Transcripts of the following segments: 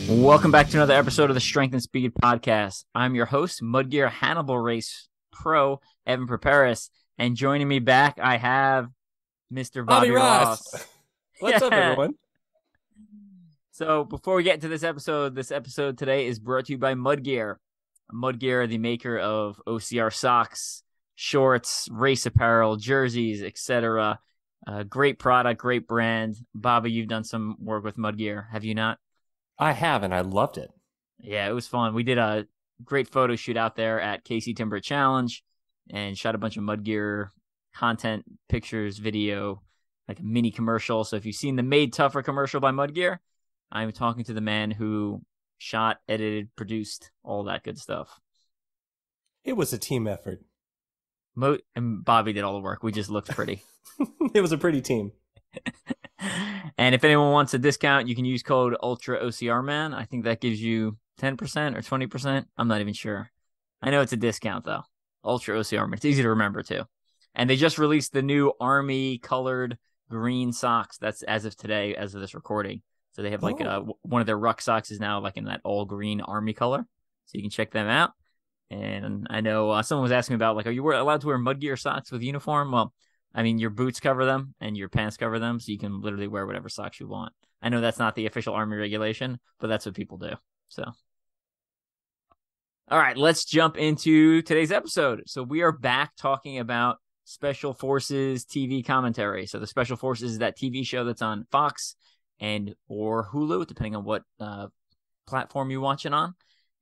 Welcome back to another episode of the Strength and Speed Podcast. I'm your host, Mudgear Hannibal Race Pro, Evan Preparis. And joining me back, I have Mr. Bobby Ross. What's up, everyone? So before we get into this episode today is brought to you by Mudgear. Mudgear, the maker of OCR socks, shorts, race apparel, jerseys, etc. Great product, great brand. Bobby, you've done some work with Mudgear, have you not? I have, and I loved it. Yeah, it was fun. We did a great photo shoot out there at KC Timber Challenge and shot a bunch of Mudgear content, pictures, video, like a mini commercial. So if you've seen the Made Tougher commercial by Mudgear, I'm talking to the man who shot, edited, produced, all that good stuff. It was a team effort. And Bobby did all the work. We just looked pretty. It was a pretty team. And if anyone wants a discount, you can use code UltraOCRMan. I think that gives you 10% or 20%. I'm not even sure. I know it's a discount, though. UltraOCRMan. It's easy to remember, too. And they just released the new Army colored green socks. That's as of today, as of this recording. So they have like one of their ruck socks is now like in that all green Army color. So you can check them out. And I know someone was asking about, like, are you allowed to wear Mudgear socks with uniform? Well, I mean, your boots cover them and your pants cover them, so you can literally wear whatever socks you want. I know that's not the official Army regulation, but that's what people do. So, all right, let's jump into today's episode. So we are back talking about Special Forces TV commentary. So the Special Forces is that TV show that's on Fox and or Hulu, depending on what platform you watch it on.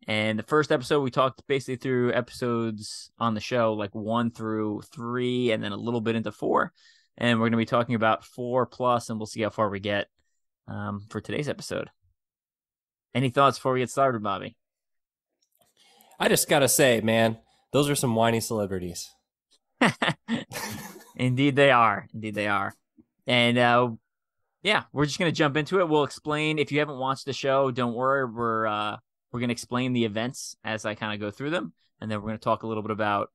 And the first episode, we talked basically through episodes on the show, like 1 through 3, and then a little bit into 4. And we're going to be talking about 4+, and we'll see how far we get for today's episode. Any thoughts before we get started, Bobby? I just got to say, man, those are some whiny celebrities. Indeed they are. Indeed they are. And yeah, we're just going to jump into it. We'll explain. If you haven't watched the show, don't worry. We're going to explain the events as I kind of go through them, and then we're going to talk a little bit about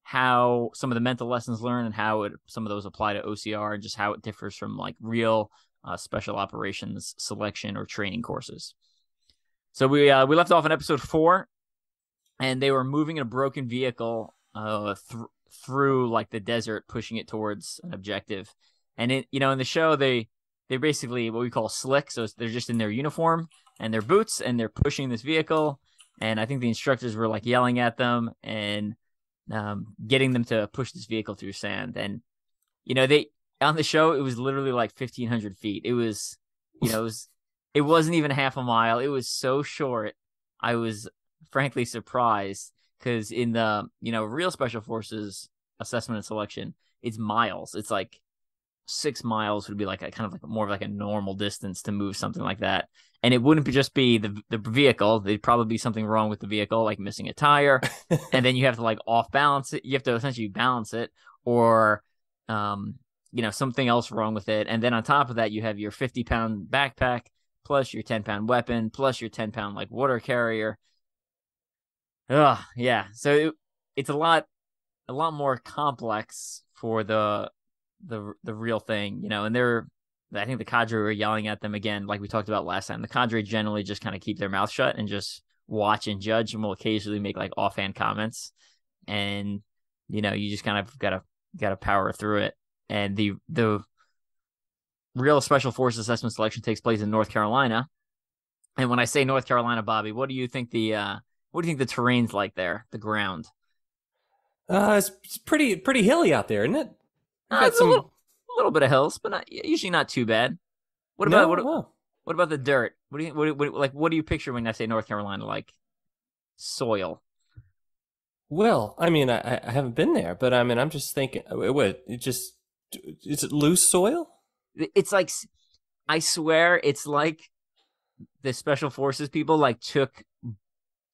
how some of the mental lessons learned and how some of those apply to OCR and just how it differs from like real special operations selection or training courses. So we left off in episode 4, and they were moving in a broken vehicle through like the desert, pushing it towards an objective. And in the show, they're basically what we call slick. So they're just in their uniform and their boots, and they're pushing this vehicle. And I think the instructors were like yelling at them and getting them to push this vehicle through sand. And, they on the show, it was literally like 1,500 feet. It was, it wasn't even half a mile. It was so short. I was frankly surprised because in the, real Special Forces assessment and selection, it's miles. It's like 6 miles would be like a kind of like more of like a normal distance to move something like that. And it wouldn't just be the vehicle. There'd probably be something wrong with the vehicle, like missing a tire. And then you have to like off balance it. You have to essentially balance it or, something else wrong with it. And then on top of that, you have your 50-pound backpack plus your 10-pound weapon plus your 10-pound like water carrier. Yeah. So it's a lot more complex for the real thing, and I think the cadre were yelling at them again, like we talked about last time. The cadre generally just kind of keep their mouth shut and just watch and judge, and will occasionally make like offhand comments. And, you just kind of gotta power through it. And the real Special Forces assessment selection takes place in North Carolina. And when I say North Carolina, Bobby, what do you think the terrain's like there, the ground? It's pretty hilly out there, isn't it? It's a little bit of hills, but usually not too bad. What about the dirt? What do you picture when I say North Carolina? Like soil? Well, I mean, I haven't been there, but I mean, I'm just thinking, is it loose soil? It's like, I swear, it's like the Special Forces people like took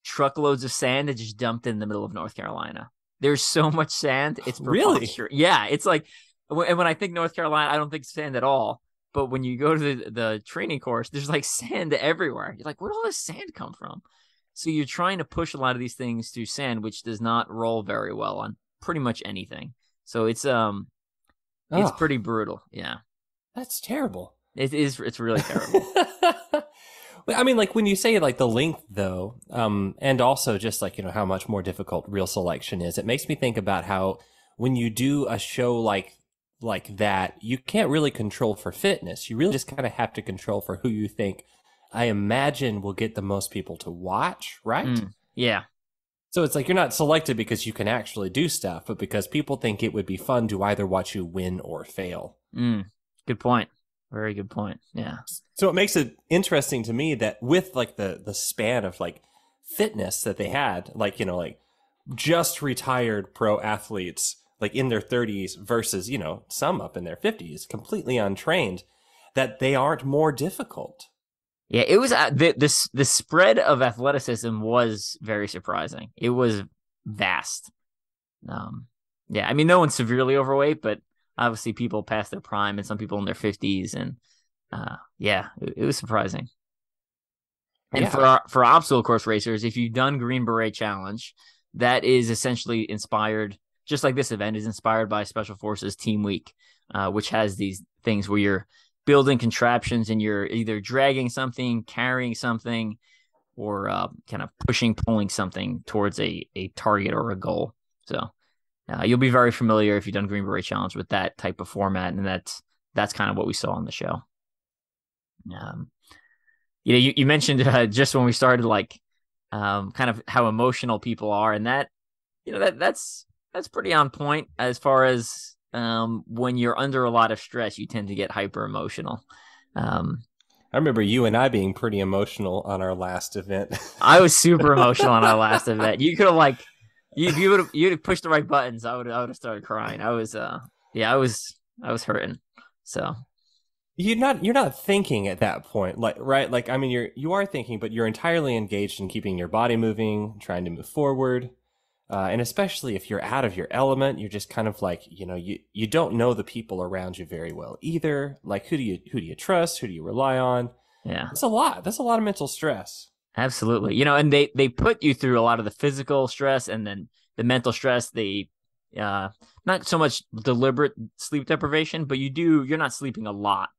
truckloads of sand and just dumped it in the middle of North Carolina. There's so much sand. It's really? Yeah, it's like, and when I think North Carolina, I don't think sand at all. But when you go to the training course, there's like sand everywhere. You're like, where did all this sand come from? So you're trying to push a lot of these things through sand, which does not roll very well on pretty much anything. So it's pretty brutal. Yeah. That's terrible. It is. It's really terrible. I mean, like when you say like the length though, and also just like, how much more difficult real selection is, it makes me think about how when you do a show like that, you can't really control for fitness. You really just kind of have to control for who you think, I imagine, will get the most people to watch, right? Yeah. So it's like you're not selected because you can actually do stuff, but because people think it would be fun to either watch you win or fail. Good point. Very good point. Yeah. So it makes it interesting to me that with like the span of like fitness that they had, like, like just retired pro athletes like in their 30s versus, some up in their 50s, completely untrained, that they aren't more difficult. Yeah, it was the spread of athleticism was very surprising. It was vast. Yeah, I mean, no one's severely overweight, but obviously people past their prime and some people in their 50s, and yeah, it was surprising. And for obstacle course racers, if you've done Green Beret Challenge, that is essentially inspired, just like this event is inspired by Special Forces Team Week, which has these things where you're building contraptions and you're either dragging something, carrying something, or kind of pulling something towards a target or a goal. So you'll be very familiar if you've done Green Beret Challenge with that type of format, and that's kind of what we saw on the show. You mentioned just when we started, like kind of how emotional people are, and that's pretty on point as far as when you're under a lot of stress, you tend to get hyper emotional. I remember you and I being pretty emotional on our last event. I was super emotional on our last event. You could have you'd have pushed the right buttons. I would have started crying. I was hurting. So you're not thinking at that point, like, right? Like, I mean, you are thinking, but you're entirely engaged in keeping your body moving, trying to move forward. And especially if you're out of your element, you're just kind of like, you don't know the people around you very well either. Like, who do you trust? Who do you rely on? Yeah. That's a lot of mental stress. Absolutely. And they put you through a lot of the physical stress and then the mental stress. They, not so much deliberate sleep deprivation, but you're not sleeping a lot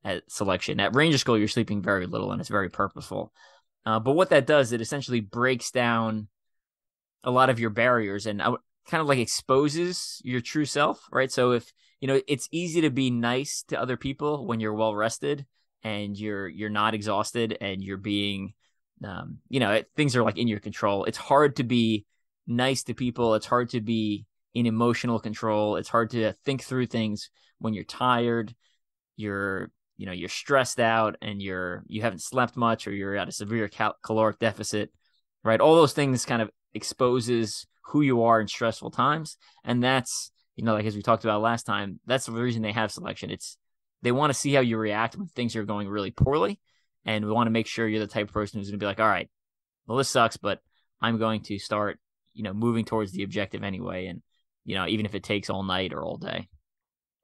at selection. At Ranger School, you're sleeping very little and it's very purposeful. But what that does, it essentially breaks down a lot of your barriers and kind of like exposes your true self, right? So if, it's easy to be nice to other people when you're well rested and you're not exhausted and you're being, things are like in your control. It's hard to be nice to people. It's hard to be in emotional control. It's hard to think through things when you're tired, you're stressed out and you haven't slept much or you're at a severe caloric deficit, right? All those things kind of exposes who you are in stressful times. And that's, like as we talked about last time, that's the reason they have selection. They want to see how you react when things are going really poorly. And we want to make sure you're the type of person who's going to be like, all right, well, this sucks, but I'm going to start, moving towards the objective anyway. And, even if it takes all night or all day.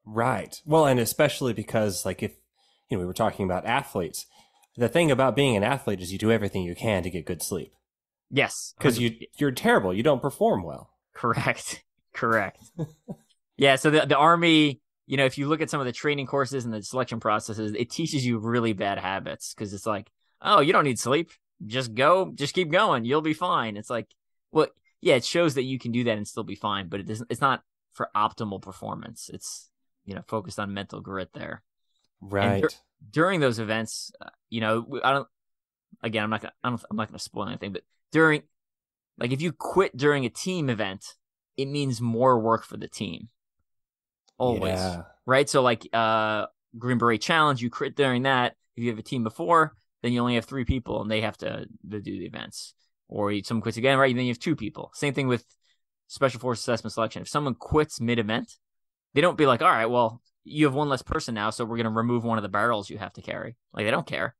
Right. Well, and especially because like if, we were talking about athletes, the thing about being an athlete is you do everything you can to get good sleep. Yes. Because you're terrible. You don't perform well. Correct. Yeah. So the Army, if you look at some of the training courses and the selection processes, it teaches you really bad habits because it's like, oh, you don't need sleep. Just keep going. You'll be fine. It's like, well, yeah, it shows that you can do that and still be fine, but it's not for optimal performance. It's, focused on mental grit there. Right. During those events, I'm not going to spoil anything, but if you quit during a team event, it means more work for the team. Always. Yeah. Right? So Green Beret Challenge, you quit during that. If you have a team before, then you only have 3 people and they have to do the events. Or someone quits again, right? Then you have 2 people. Same thing with Special Forces Assessment Selection. If someone quits mid-event, they don't be like, all right, well, you have 1 less person now, so we're going to remove one of the barrels you have to carry. Like, they don't care.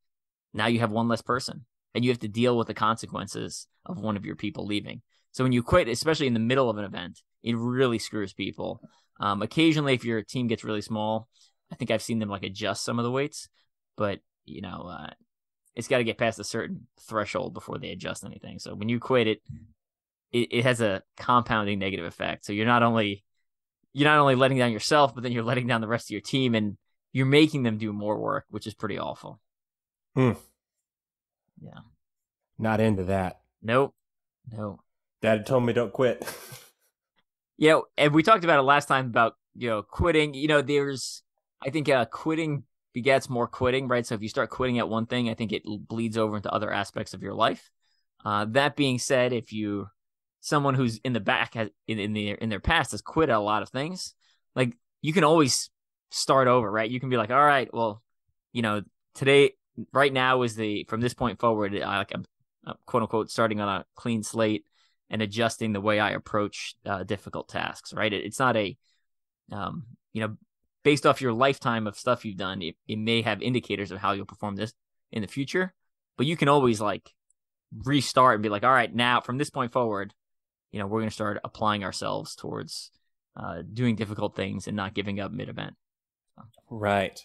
Now you have 1 less person. And you have to deal with the consequences of one of your people leaving. So when you quit, especially in the middle of an event, it really screws people. Occasionally, if your team gets really small, I think I've seen them adjust some of the weights, but it's got to get past a certain threshold before they adjust anything. So when you quit, it has a compounding negative effect. So you're not only letting down yourself, but then you're letting down the rest of your team, and you're making them do more work, which is pretty awful. Yeah. Not into that. Nope. No. Dad told me don't quit. Yeah, and we talked about it last time about quitting. I think quitting begets more quitting, right? So if you start quitting at one thing, I think it bleeds over into other aspects of your life. That being said, if you someone who's in the back has in their past has quit at a lot of things, like you can always start over, right? You can be like, all right, well, today, right now is the from this point forward, I'm quote unquote starting on a clean slate and adjusting the way I approach difficult tasks, right? It's not a, um, you know, based off your lifetime of stuff you've done, it may have indicators of how you'll perform this in the future, but you can always like restart and be like, all right, now from this point forward, we're going to start applying ourselves towards doing difficult things and not giving up mid-event. Right.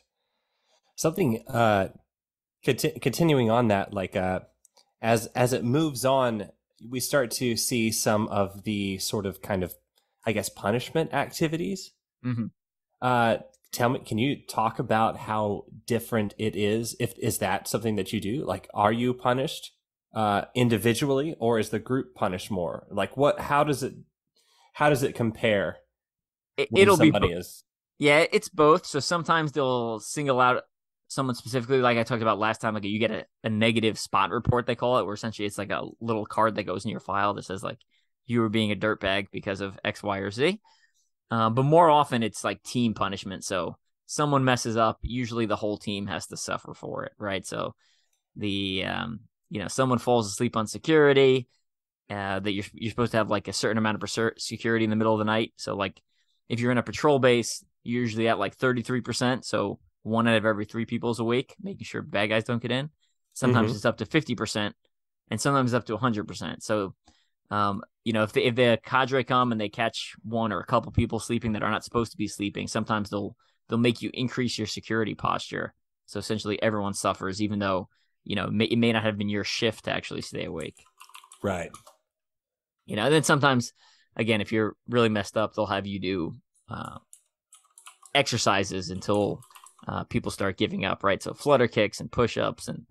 Something continuing on that, like as it moves on, we start to see some of the sort of kind of, I guess, punishment activities. Mm-hmm. Tell me, can you talk about how different it is? Is that something that you do? Like, are you punished individually, or is the group punished more? Like, how does it compare when It'll somebody be is? Yeah, it's both. So sometimes they'll single out someone specifically, like I talked about last time. Like you get a negative spot report, they call it, where essentially it's like a little card that goes in your file that says like you were being a dirtbag because of X, Y, or Z. But more often it's like team punishment. So someone messes up, usually the whole team has to suffer for it, right? So the someone falls asleep on security, that you're supposed to have like a certain amount of security in the middle of the night. So like if you're in a patrol base, you're usually at like 33%. So one out of every three people is awake, making sure bad guys don't get in. Sometimes it's up to 50%, and sometimes up to 100%. So, if the cadre come and they catch one or a couple people sleeping that are not supposed to be sleeping, sometimes they'll make you increase your security posture. So essentially, everyone suffers, even though it may not have been your shift to actually stay awake. Right. And then sometimes, again, if you're really messed up, they'll have you do exercises until people start giving up, right? So flutter kicks and push-ups and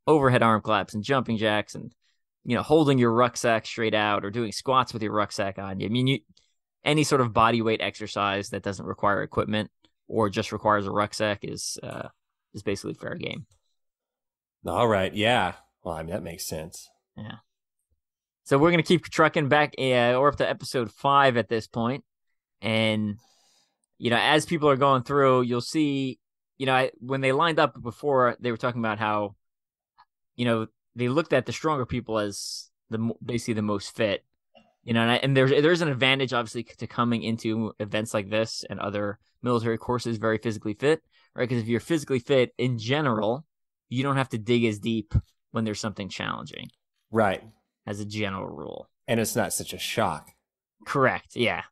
overhead arm claps and jumping jacks and, holding your rucksack straight out or doing squats with your rucksack on you. I mean, any sort of body weight exercise that doesn't require equipment or just requires a rucksack is basically fair game. All right. Yeah. Well, I mean, that makes sense. Yeah. So we're going to keep trucking back. We're up to episode 5 at this point. And, as people are going through, you'll see, when they lined up before, they were talking about how, they looked at the stronger people as basically the most fit, and there's an advantage, obviously, to coming into events like this and other military courses very physically fit, right? Because if you're physically fit in general, you don't have to dig as deep when there's something challenging. Right. As a general rule. And it's not such a shock. Correct. Yeah.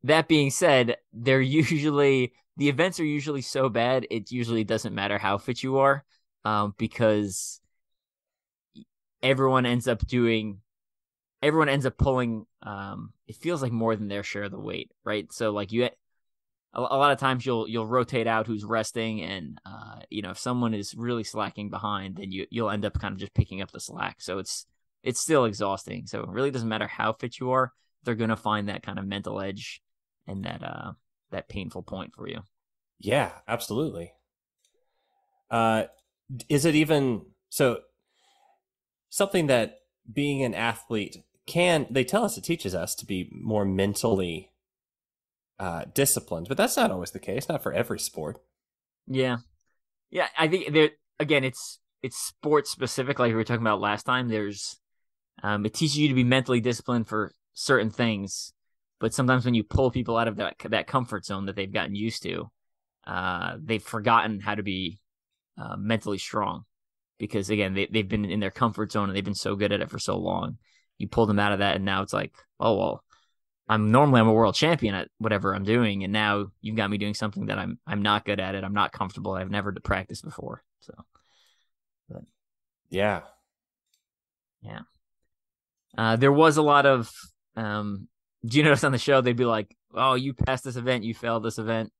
That being said, the events are usually so bad, it usually doesn't matter how fit you are, because everyone ends up pulling, it feels like more than their share of the weight, right? So like a lot of times you'll rotate out who's resting, and if someone is really slacking behind, then you'll end up kind of just picking up the slack. So it's still exhausting. So it really doesn't matter how fit you are; they're gonna find that kind of mental edge and that painful point for you. Yeah, absolutely. Is it even so? Something that being an athlete they tell us it teaches us to be more mentally disciplined, but that's not always the case. Not for every sport. Yeah. I think again, it's sport specific, like we were talking about last time. There's, it teaches you to be mentally disciplined for certain things, but sometimes when you pull people out of that comfort zone that they've gotten used to, they've forgotten how to be mentally strong, because again, they've been in their comfort zone and they've been so good at it for so long. You pull them out of that, and now it's like, oh well, I'm a world champion at whatever I'm doing, and now you've got me doing something that I'm not good at it. I'm not comfortable. I've never practiced before. So, but yeah. There was a lot of, do you notice on the show they'd be like, "Oh, you passed this event, you failed this event,"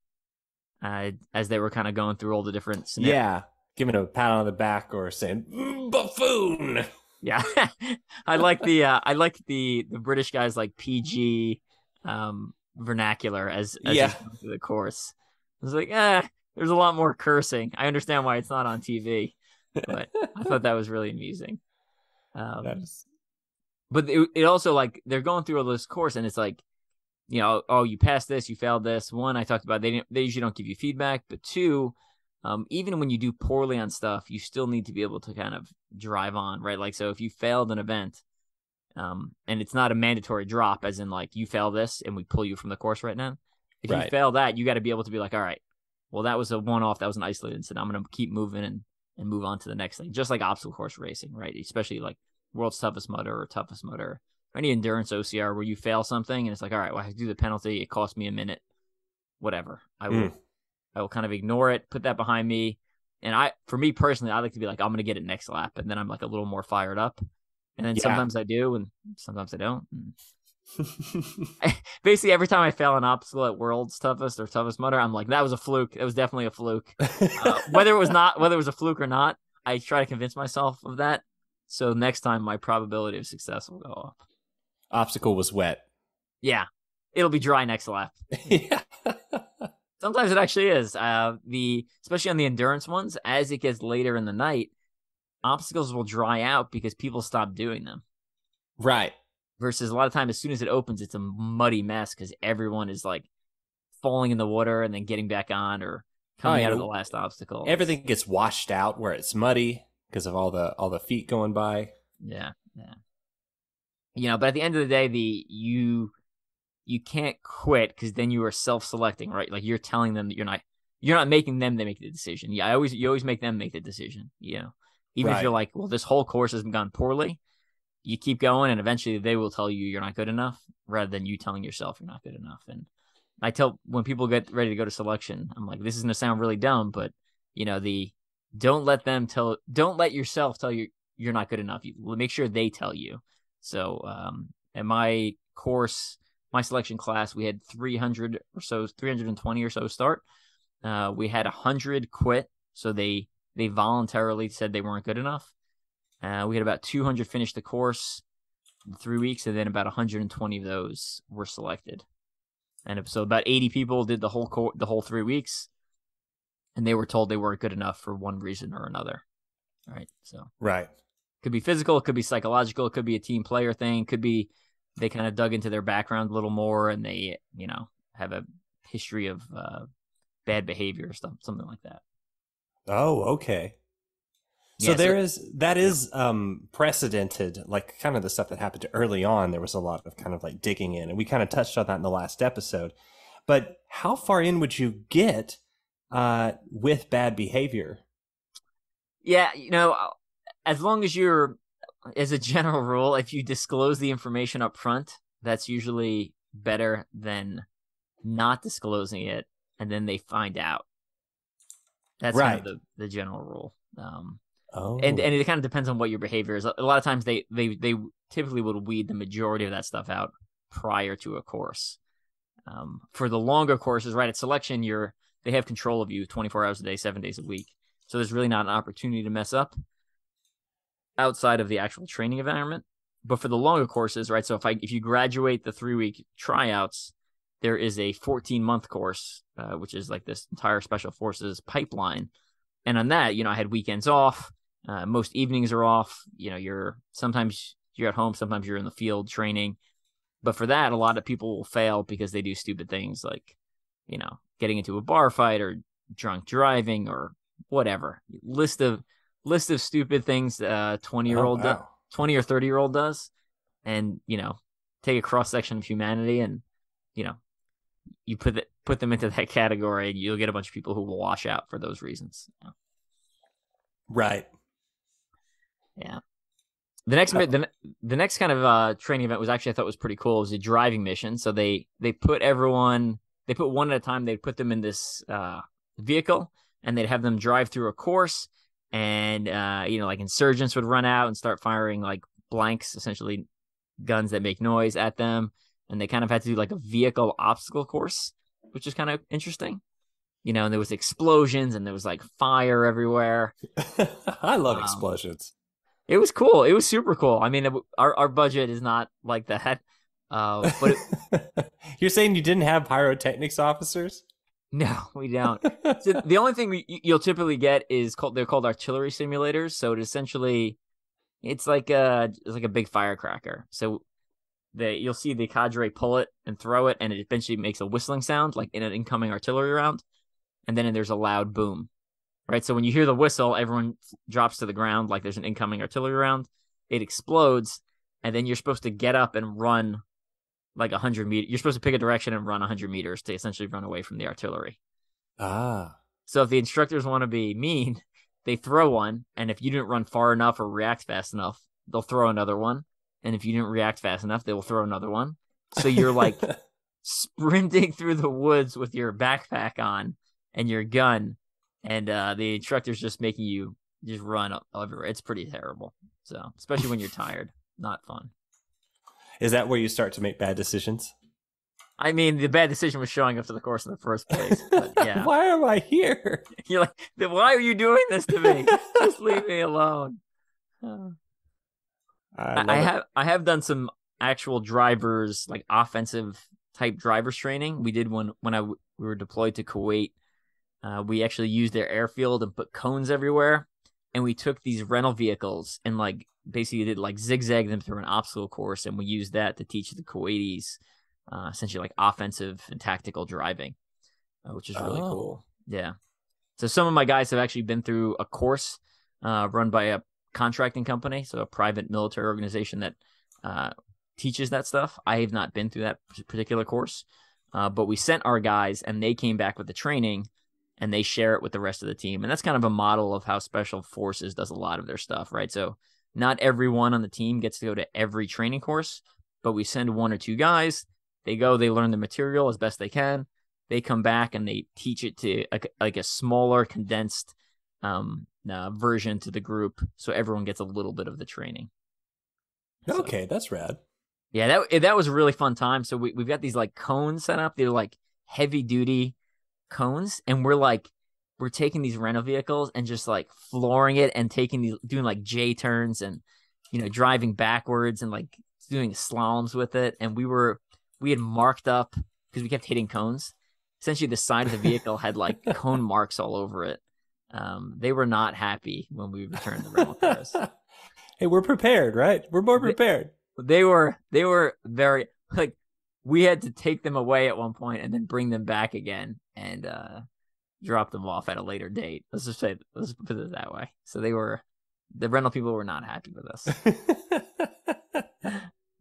as they were kind of going through all the different scenarios. Yeah, giving a pat on the back or saying buffoon. Yeah, I like the British guys like PG vernacular as he's Yeah. going through the course. It's like, there's a lot more cursing. I understand why it's not on TV, but I thought that was really amusing. Um, That's but it also like they're going through all this course, and it's like, oh, you passed this, you failed this. One, I talked about they usually don't give you feedback, but two, even when you do poorly on stuff, you still need to be able to kind of drive on, right? Like, so if you failed an event, and it's not a mandatory drop, as in like you fail this and we pull you from the course right now. If you right. fail that, you got to be able to be like, all right, well, that was a one-off, that was an isolated incident. I'm going to keep moving and move on to the next thing, just like obstacle course racing, right? Especially like World's Toughest Mudder or Toughest Mudder, or any endurance OCR where you fail something and it's like, all right, well, I have to do the penalty. It cost me a minute, whatever. I will kind of ignore it, put that behind me. And for me personally, I like to be like, I'm going to get it next lap. And then I'm like a little more fired up. And then sometimes I do, and sometimes I don't. Basically, every time I fail an obstacle at World's Toughest or Toughest Mudder, I'm like, that was a fluke. It was definitely a fluke. Whether it was a fluke or not, I try to convince myself of that. So next time, my probability of success will go up. Obstacle was wet. Yeah, it'll be dry next lap. Yeah. Sometimes it actually is. Especially on the endurance ones, as it gets later in the night, obstacles will dry out because people stop doing them. Right. Versus a lot of time, as soon as it opens, it's a muddy mess because everyone is like falling in the water and then getting back on or coming out of the last obstacle. Everything gets washed out where it's muddy because of all the feet going by. Yeah. But at the end of the day, you can't quit because then you are self-selecting, right? Like you're telling them that you're not making them to make the decision. Yeah, you always make them make the decision. Even if you're like, well, this whole course has gone poorly, you keep going, and eventually they will tell you you're not good enough, rather than you telling yourself you're not good enough. And I tell when people get ready to go to selection, I'm like, this is gonna sound really dumb, but don't let yourself tell you you're not good enough. You make sure they tell you. So at my course, my selection class, we had 320 or so start. We had 100 quit, so they voluntarily said they weren't good enough. We had about 200 finish the course in 3 weeks, and then about 120 of those were selected. And so about 80 people did the whole 3 weeks, and they were told they weren't good enough for one reason or another. All right, so could be physical, it could be psychological, it could be a team player thing, could be they kind of dug into their background a little more, and they have a history of bad behavior or something like that. Oh, okay. So that is precedented, like kind of the stuff that happened early on. There was a lot of kind of like digging in, and we kind of touched on that in the last episode. But how far in would you get with bad behavior? Yeah, as long as as a general rule, if you disclose the information up front, that's usually better than not disclosing it and then they find out. That's kind of the general rule. And it kind of depends on what your behavior is. A lot of times they typically would weed the majority of that stuff out prior to a course. For the longer courses, right, at selection, they have control of you 24 hours a day, 7 days a week. So there's really not an opportunity to mess up outside of the actual training environment. But for the longer courses, right, so if you graduate the 3-week tryouts, there is a 14-month course, which is like this entire special forces pipeline. And on that, I had weekends off. Most evenings are off. Sometimes you're at home, sometimes you're in the field training. But for that, a lot of people will fail because they do stupid things like, getting into a bar fight or drunk driving or whatever. List of stupid things 20-year-old 20 or 30-year-old does, and take a cross section of humanity, and you put them into that category, and you'll get a bunch of people who will wash out for those reasons. Right. Yeah. The next kind of training event was actually, I thought was pretty cool. It was a driving mission. So they put one at a time. They'd put them in this vehicle, and they'd have them drive through a course. And like insurgents would run out and start firing like blanks, essentially guns that make noise at them. And they kind of had to do like a vehicle obstacle course, which is kind of interesting. And there was explosions and there was like fire everywhere. I love Um, explosions. it was cool. It was super cool. I mean, our budget is not like that. But You're saying you didn't have pyrotechnics officers? no, we don't. So the only thing you'll typically get is they're called artillery simulators. So it's like a big firecracker. So you'll see the cadre pull it and throw it, and it eventually makes a whistling sound like in an incoming artillery round, and then there's a loud boom. Right, so when you hear the whistle, everyone drops to the ground like there's an incoming artillery round. It explodes, and then you're supposed to get up and run like 100 meters. You're supposed to pick a direction and run 100 meters to essentially run away from the artillery. Ah. So if the instructors want to be mean, they throw one, and if you didn't run far enough or react fast enough, they'll throw another one. And if you didn't react fast enough, they will throw another one. So you're like sprinting through the woods with your backpack on and your gun, and the instructor's just making you just run everywhere. It's pretty terrible. So especially when you're tired, not fun. Is that where you start to make bad decisions? I mean, the bad decision was showing up to the course in the first place. But yeah, Why am I here? you're like, why are you doing this to me? Just leave me alone. I have done some actual drivers, like offensive type drivers training. We did one when we were deployed to Kuwait. We actually used their airfield and put cones everywhere, and we took these rental vehicles and like basically did like zigzag them through an obstacle course, and we used that to teach the Kuwaitis essentially like offensive and tactical driving, which is really cool. Yeah. So some of my guys have actually been through a course run by a contracting company, so a private military organization that teaches that stuff. I have not been through that particular course, but we sent our guys, and they came back with the training, and they share it with the rest of the team. And that's kind of a model of how Special Forces does a lot of their stuff, right? So not everyone on the team gets to go to every training course, but we send one or two guys. They go, they learn the material as best they can. They come back and they teach it to like a smaller, condensed version to the group, so everyone gets a little bit of the training. Okay, that's rad. Yeah, that was a really fun time. So we've got these like cones set up. They're like heavy duty cones, and we're taking these rental vehicles and just like flooring it and doing like J turns and driving backwards and like doing slaloms with it. And we had marked up because we kept hitting cones. Essentially, the side of the vehicle had like cone marks all over it. They were not happy when we returned the rental cars. Hey, we're prepared, right? We're more prepared. They were very like, we had to take them away at one point and then bring them back again and drop them off at a later date. Let's put it that way. So the rental people were not happy with us.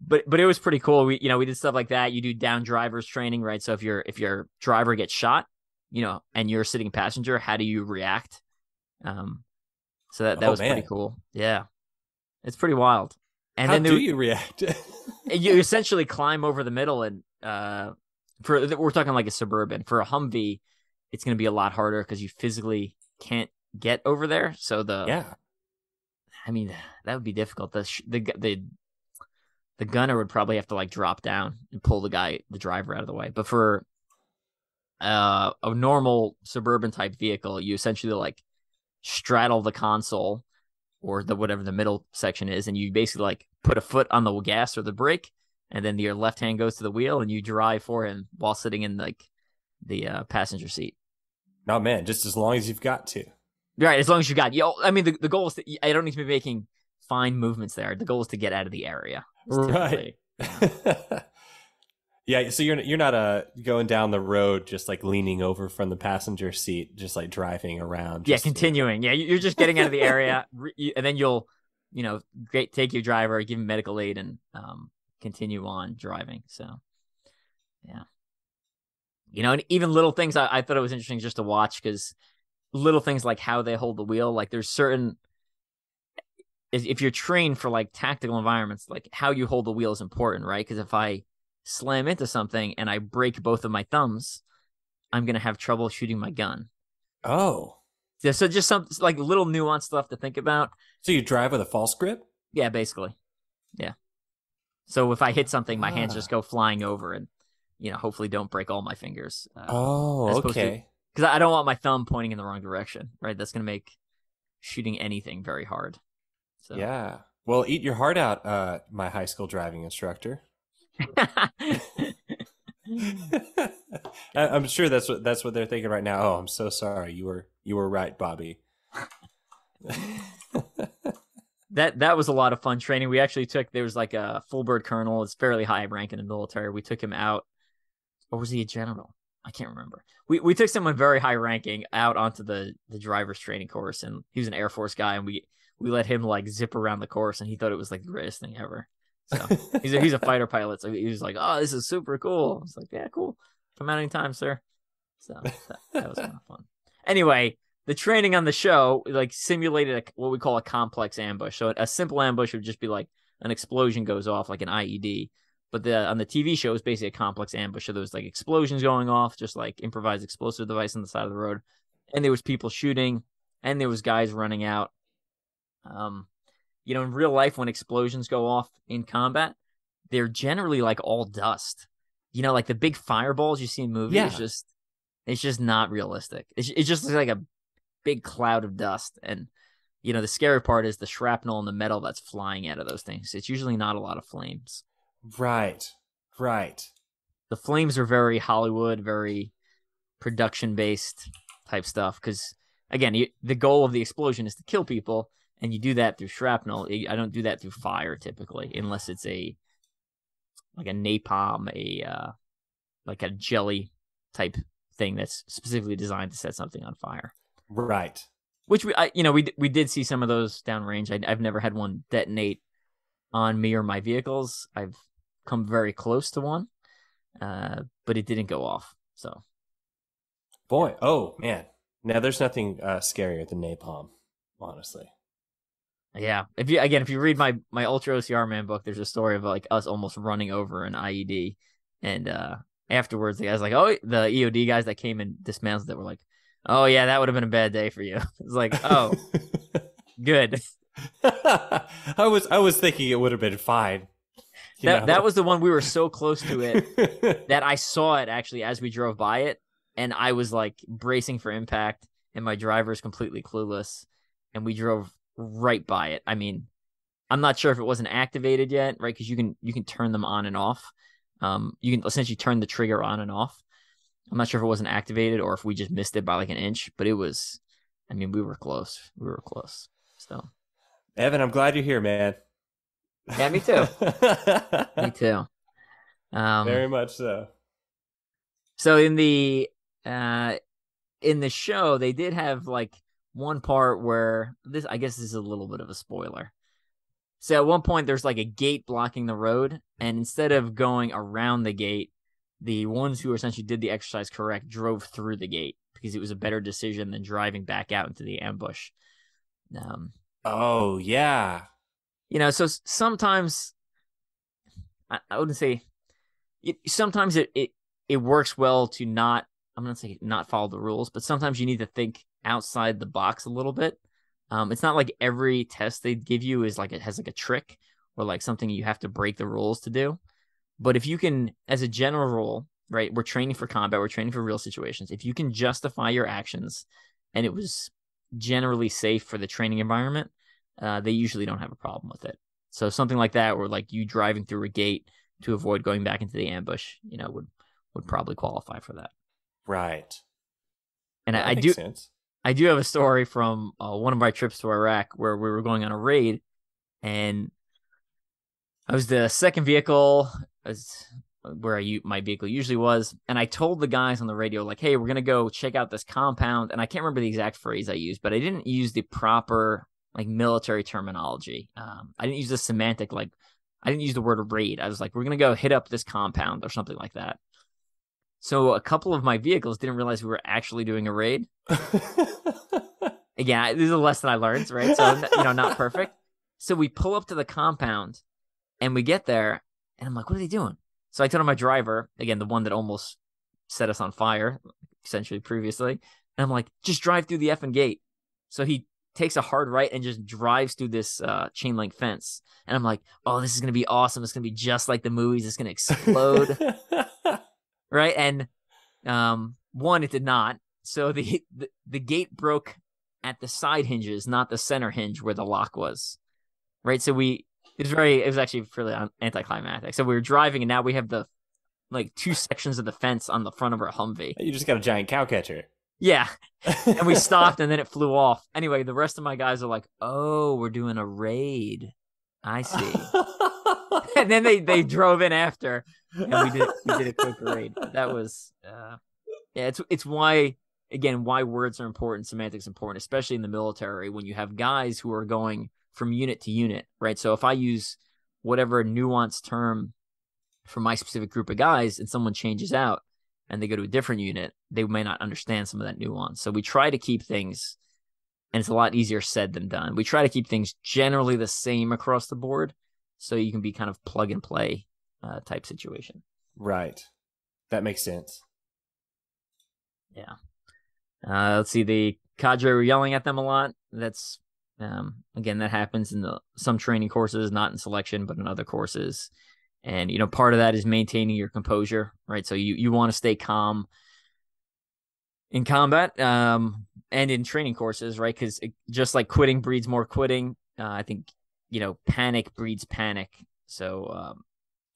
But it was pretty cool. We did stuff like that. You do down drivers training, right? So if your driver gets shot, and you're a sitting passenger, how do you react? So that was pretty cool. Yeah, it's pretty wild. And how do you react? You essentially climb over the middle, and we're talking like a Suburban. For a Humvee, it's going to be a lot harder because you physically can't get over there. So I mean, that would be difficult. The gunner would probably have to like drop down and pull the driver out of the way. But for a normal Suburban type vehicle, you essentially like straddle the console or whatever the middle section is, and you basically like put a foot on the gas or the brake, and then your left hand goes to the wheel, and you drive for him while sitting in like the passenger seat. Oh man, just as long as you've got to. Right, as long as you got. I mean, the goal is I don't need to be making fine movements there. The goal is to get out of the area. Right. Yeah, so you're not going down the road just like leaning over from the passenger seat, just like driving around. Yeah, continuing. Yeah, you're just getting out of the area, and then you'll, take your driver, give him medical aid, and continue on driving. So, yeah. And even little things, I thought it was interesting just to watch, because little things like how they hold the wheel, like there's certain, if you're trained for like tactical environments, like how you hold the wheel is important, right? Because if I slam into something and I break both of my thumbs, I'm going to have trouble shooting my gun. Oh. Yeah, so just some like little nuanced stuff to think about. So you drive with a false grip? Yeah, basically. Yeah. So if I hit something, my hands just go flying over and, hopefully don't break all my fingers. Okay. because I don't want my thumb pointing in the wrong direction, right? That's going to make shooting anything very hard. So Yeah. Well, eat your heart out, my high school driving instructor. I'm sure that's what they're thinking right now. Oh, I'm so sorry. You were right, Bobby. that was a lot of fun training. We actually there was like a full bird colonel. It's fairly high rank in the military. We took him out, or was he a general? I can't remember. We took someone very high ranking out onto the driver's training course, and he was an Air Force guy, and we let him like zip around the course, and he thought it was like the greatest thing ever. So he's a fighter pilot, so he was like, "Oh, this is super cool." I was like, "Yeah, cool. Come out anytime, sir." So that was kind of fun. Anyway, the training on the show like simulated what we call a complex ambush. So a simple ambush would just be like an explosion goes off, like an IED. But on the TV show, it's basically a complex ambush. So there was like explosions going off, just like improvised explosive device on the side of the road, and there was people shooting, and there was guys running out. In real life, when explosions go off in combat, they're generally like all dust. Like the big fireballs you see in movies. Yeah. It's just not realistic. It just looks like a big cloud of dust. And, the scary part is the shrapnel and the metal that's flying out of those things. It's usually not a lot of flames. Right. The flames are very Hollywood, very production-based type stuff. Because, again, the goal of the explosion is to kill people, and you do that through shrapnel. I don't do that through fire, typically, unless it's like a napalm, like a jelly type thing that's specifically designed to set something on fire. Right. Which we did see some of those downrange. I've never had one detonate on me or my vehicles. I've come very close to one, but it didn't go off. So, boy, oh man, now there's nothing scarier than napalm, honestly. Yeah, if you read my Ultra OCR man book, there's a story of like us almost running over an IED, and afterwards the guys like, oh, the EOD guys that came and dismantled it were like, oh yeah, that would have been a bad day for you. It's like, oh, good. I was thinking it would have been fine. That was the one we were so close to it that I saw it actually as we drove by it, and I was like bracing for impact, and my driver's completely clueless, and we drove right by it. I mean, I'm not sure if it wasn't activated yet, right? Because you can turn them on and off. You can essentially turn the trigger on and off. I'm not sure if it wasn't activated or if we just missed it by like an inch, but it was. I mean, we were close. So, Evan, I'm glad you're here, man. Yeah, me too. Me too. Very much so. So in the show, they did have like one part where I guess this is a little bit of a spoiler. So at one point there's like a gate blocking the road, and instead of going around the gate, the ones who essentially did the exercise correct drove through the gate because it was a better decision than driving back out into the ambush. Oh yeah. So sometimes I wouldn't say sometimes it works well to not, I'm going to say not follow the rules, but sometimes you need to think outside the box a little bit. It's not like every test they give you is like it has like a trick or like something you have to break the rules to do. But if you can, as a general rule, right, we're training for combat, we're training for real situations. If you can justify your actions and it was generally safe for the training environment, they usually don't have a problem with it. So something like that, or like you driving through a gate to avoid going back into the ambush, would probably qualify for that. Right. And that I makes sense. I do have a story from one of my trips to Iraq where we were going on a raid, and I was the second vehicle where my vehicle usually was, and I told the guys on the radio like, "Hey, we're gonna go check out this compound," and I can't remember the exact phrase I used, but I didn't use the proper like military terminology. I didn't use the semantic like I didn't use the word raid. I was like, "We're gonna go hit up this compound" or something like that. So a couple of my vehicles didn't realize we were actually doing a raid. Again, this is a lesson I learned, right? So, not perfect. So we pull up to the compound and we get there and I'm like, what are they doing? So I told my driver, again, the one that almost set us on fire, essentially previously. And I'm like, just drive through the effing gate. So he takes a hard right and just drives through this chain link fence. And I'm like, oh, this is going to be awesome. It's going to be just like the movies. It's going to explode. Right. And one, it did not. So the gate broke at the side hinges, not the center hinge where the lock was. Right. So it was actually fairly anticlimactic. So we were driving, and now we have the like two sections of the fence on the front of our Humvee. You just got a giant cow catcher. Yeah. And we stopped, and then it flew off. Anyway, the rest of my guys are like, "Oh, we're doing a raid. I see." And then they drove in after, and we did a quick raid. That was yeah. It's why, again, why words are important, semantics important, especially in the military when you have guys who are going from unit to unit, right? So if I use whatever nuanced term for my specific group of guys, and someone changes out and they go to a different unit, they may not understand some of that nuance. So we try to keep things, and it's a lot easier said than done. We try to keep things generally the same across the board, so you can be kind of plug and play type situation. Right. That makes sense. Yeah. Let's see. The cadre were yelling at them a lot. That's again, that happens in some training courses, not in selection, but in other courses. And part of that is maintaining your composure, right? So you want to stay calm in combat, and in training courses, right? Because just like quitting breeds more quitting, I think panic breeds panic. So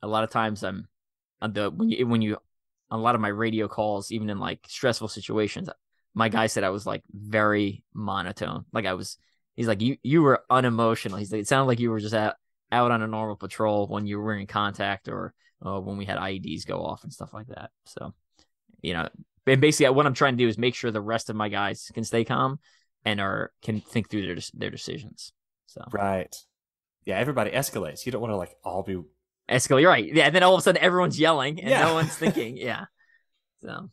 a lot of times when you a lot of my radio calls, even in like stressful situations, my guy said I was like very monotone. Like he's like, you were unemotional. He's like, it sounded like you were just out on a normal patrol when you were in contact, or when we had IEDs go off and stuff like that. So, and basically what I'm trying to do is make sure the rest of my guys can stay calm and can think through their decisions. So, right. Yeah. Everybody escalates. You don't want to like all be escalate. You're right. Yeah. And then all of a sudden everyone's yelling and no one's thinking. Yeah. So,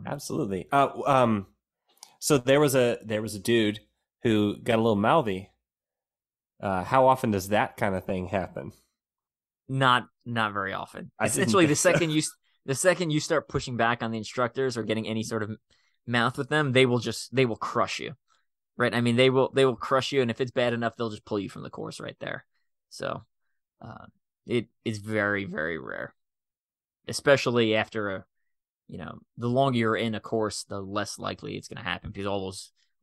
absolutely. So there was a dude who got a little mouthy. How often does that kind of thing happen? Not very often. Essentially, the second you start pushing back on the instructors or getting any sort of mouth with them, they will crush you, right? I mean, they will crush you, and if it's bad enough, they'll just pull you from the course right there. So, it is very, very rare, especially after the longer you're in a course, the less likely it's going to happen, because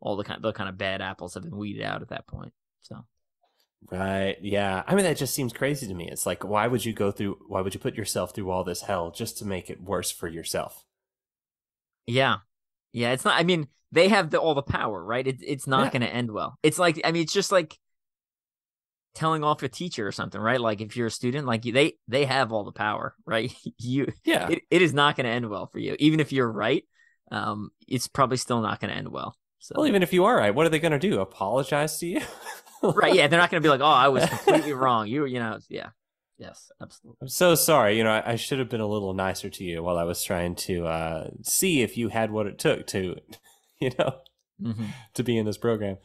all the kind of bad apples have been weeded out at that point. So. Right. Yeah. I mean, that just seems crazy to me. It's like, why would you put yourself through all this hell just to make it worse for yourself? Yeah. Yeah. It's not, I mean, they have all the power, right? It's not going to end well. It's like, I mean, it's just like telling off a teacher or something, right? Like if you're a student, like they have all the power, right? It is not going to end well for you. Even if you're right, it's probably still not going to end well. So. Well, even if you are right, what are they going to do? Apologize to you? Right, yeah, they're not going to be like, "Oh, I was completely wrong." Yeah, yes, absolutely. I'm so sorry. I should have been a little nicer to you while I was trying to see if you had what it took to, to be in this program.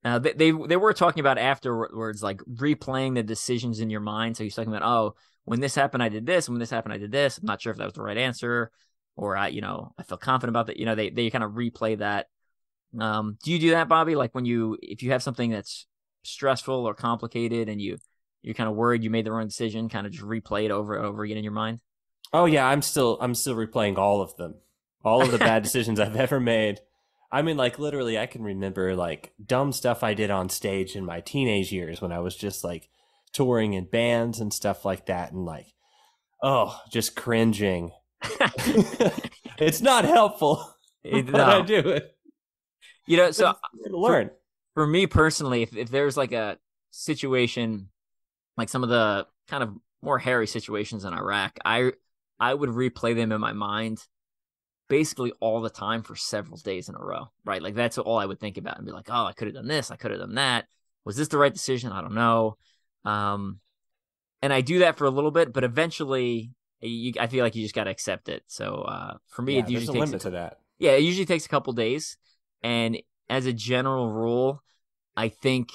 They were talking about afterwards, like replaying the decisions in your mind. So he's talking about, oh, when this happened, I did this. When this happened, I did this. I'm not sure if that was the right answer, or I feel confident about that. They kind of replay that. Do you do that, Bobby? Like if you have something that's stressful or complicated and you're kind of worried you made the wrong decision, kind of just replay it over and over again in your mind? Oh yeah, I'm still replaying all of them. All of the bad decisions I've ever made. I mean, like literally I can remember like dumb stuff I did on stage in my teenage years when I was just like touring in bands and stuff like that, and like, oh, just cringing. It's not helpful. But I do it. So learn. For me personally, if there's like a situation, like some of the kind of more hairy situations in Iraq, I would replay them in my mind basically all the time for several days in a row, right? Like that's all I would think about and be like, oh, I could have done this, I could have done that. Was this the right decision? I don't know. And I do that for a little bit, but eventually I feel like you just got to accept it. So for me, it usually takes a limit to that. Yeah, it usually takes a couple days. And as a general rule, I think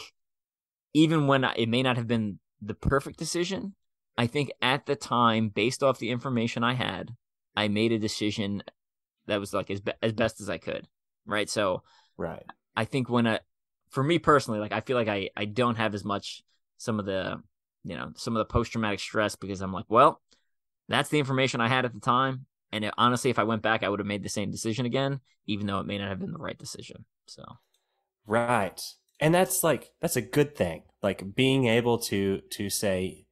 even when it may not have been the perfect decision, I think at the time, based off the information I had, I made a decision that was like as best as I could, right? So right. I think for me personally, like I feel like I don't have as much some of the post-traumatic stress, because I'm like, well, that's the information I had at the time. And honestly, if I went back, I would have made the same decision again, even though it may not have been the right decision. So, Right. And that's a good thing. Like being able to say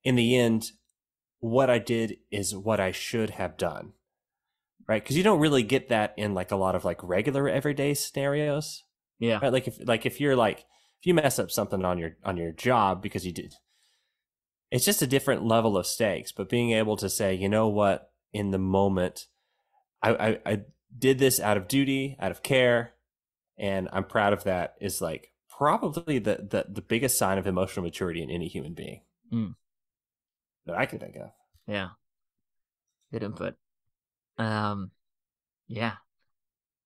in the end what I did is what I should have done. Right? Cuz you don't really get that in like a lot of like regular everyday scenarios. yeah. Right? If you're like if you mess up something on your job because you did, it's just a different level of stakes, but being able to say, "You know what? In the moment I did this out of duty, out of care, and I'm proud of that," is like probably the biggest sign of emotional maturity in any human being that I can think of. Yeah. Good input. Yeah.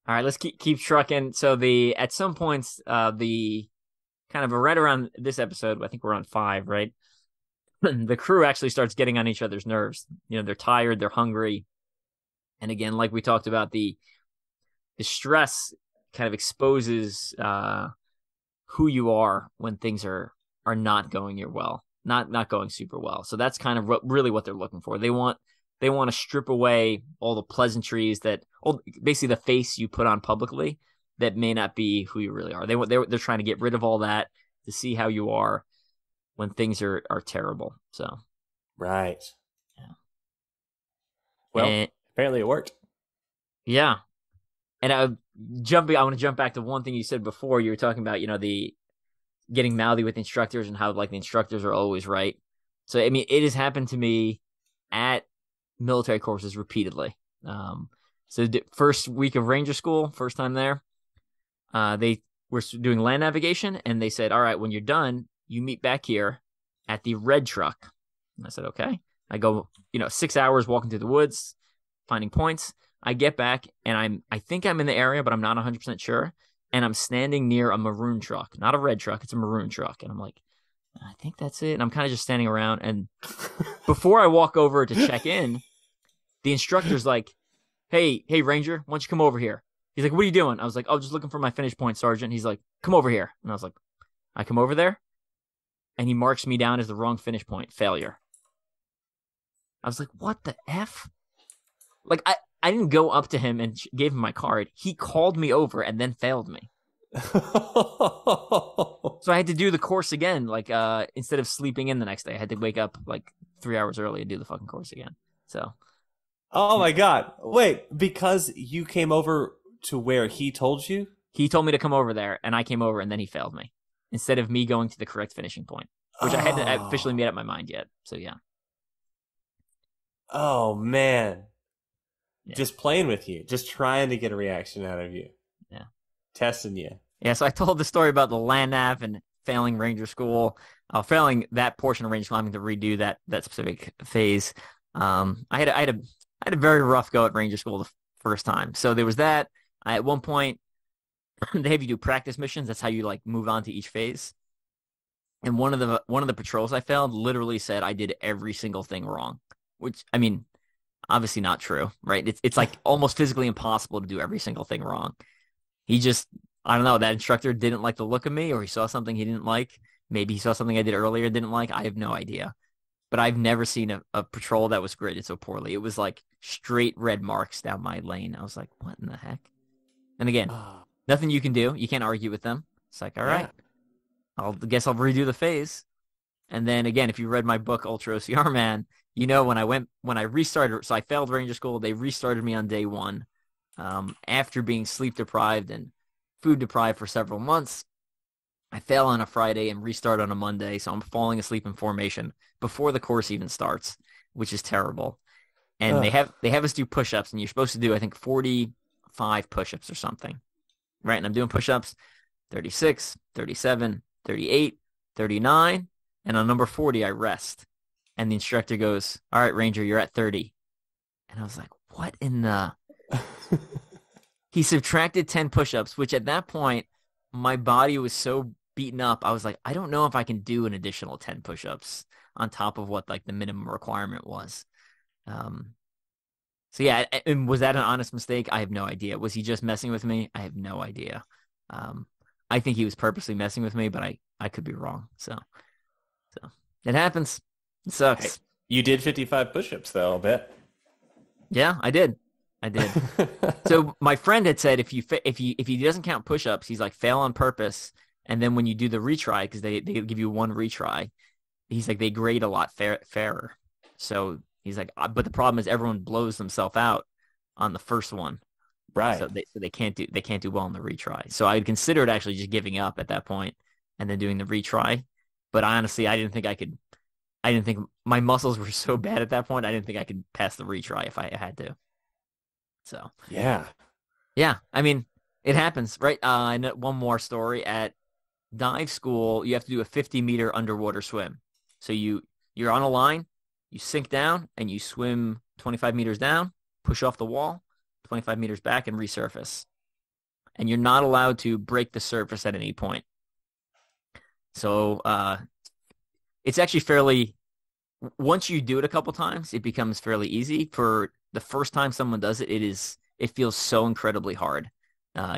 All right, let's keep trucking. So at some points, the kind of right around this episode, I think we're on 5, right? The crew actually starts getting on each other's nerves. They're tired, they're hungry. And again, like we talked about, the stress kind of exposes who you are when things are not going not going super well. So that's kind of really what they're looking for. They want to strip away all the pleasantries basically the face you put on publicly that may not be who you really are. They're trying to get rid of all that to see how you are when things are terrible. So, right. Yeah. Well, apparently it worked. Yeah. And I want to jump back to one thing you said before. You were talking about, the getting mouthy with instructors and how like the instructors are always right. So, I mean, it has happened to me at military courses repeatedly. So the first week of Ranger School, first time there, they were doing land navigation, and they said, "All right, when you're done, you meet back here at the red truck." And I said, "Okay." I go, 6 hours walking through the woods, finding points. I get back, and I think I'm in the area, but I'm not 100% sure. And I'm standing near a maroon truck, not a red truck. It's a maroon truck. And I'm like, I think that's it. And I'm kind of just standing around. And before I walk over to check in, the instructor's like, hey, Ranger, why don't you come over here? He's like, "What are you doing?" I was like, "Oh, just looking for my finish point, Sergeant." He's like, "Come over here." And I was like, I come over there, and he marks me down as the wrong finish point, failure. I was like, what the F? Like, I didn't go up to him and gave him my card. He called me over and then failed me. So I had to do the course again. Like, instead of sleeping in the next day, I had to wake up like 3 hours early and do the fucking course again. So. Oh my God. Wait, because you came over to where he told you? He told me to come over there, and I came over, and then he failed me instead of me going to the correct finishing point, which I hadn't officially made up my mind yet. So, yeah. Oh, man. Yeah. Just playing with you, just trying to get a reaction out of you. Yeah. Testing you. Yeah, so I told the story about the land nav and failing Ranger School, failing that portion of Ranger School, having to redo that specific phase. I had a very rough go at Ranger School the first time. So there was that. At one point, they have you do practice missions. That's how you like move on to each phase. And one of the patrols I failed literally said I did every single thing wrong, which, I mean, obviously not true, right? It's like almost physically impossible to do every single thing wrong. He just, I don't know, that instructor didn't like the look of me, or he saw something he didn't like. Maybe he saw something I did earlier didn't like. I have no idea. But I've never seen a patrol that was graded so poorly. It was like straight red marks down my lane. I was like, what in the heck? And again, nothing you can do. You can't argue with them. It's like, all right, I guess I'll redo the phase. And then again, if you read my book, Ultra OCR Man, when I restarted, so I failed Ranger School, they restarted me on day 1. After being sleep deprived and food deprived for several months, I fail on a Friday and restart on a Monday, so I'm falling asleep in formation before the course even starts, which is terrible. And they have us do push-ups, and you're supposed to do, I think, 45 push-ups or something, right? And I'm doing push-ups, 36, 37, 38, 39, and on number 40, I rest. And the instructor goes, "All right, Ranger, you're at 30. And I was like, what in the... He subtracted 10 push-ups, which at that point, my body was so beaten up. I was like, I don't know if I can do an additional 10 push-ups on top of what like the minimum requirement was. So yeah, and was that an honest mistake? I have no idea. Was he just messing with me? I have no idea. I think he was purposely messing with me, but I could be wrong. So it happens. It sucks. Hey, you did 55 push-ups though, I'll bet. Yeah, I did. I did. So my friend had said if he doesn't count push-ups, he's like fail on purpose, and then when you do the retry, because they give you one retry, he's like they grade a lot fairer. So he's like, but the problem is everyone blows themselves out on the first one, Right. so they can't do well on the retry. So I considered actually just giving up at that point and then doing the retry. But honestly, I didn't think I could. I didn't think my muscles were so bad at that point. I didn't think I could pass the retry if I had to. So Yeah. yeah, I mean, it happens, right? And one more story at dive school, you have to do a 50-meter underwater swim. So you're on a line, you sink down, and you swim 25 meters down, push off the wall, 25 meters back, and resurface. And you're not allowed to break the surface at any point. So it's actually fairly. Once you do it a couple times, it becomes fairly easy. For the first time someone does it, it feels so incredibly hard.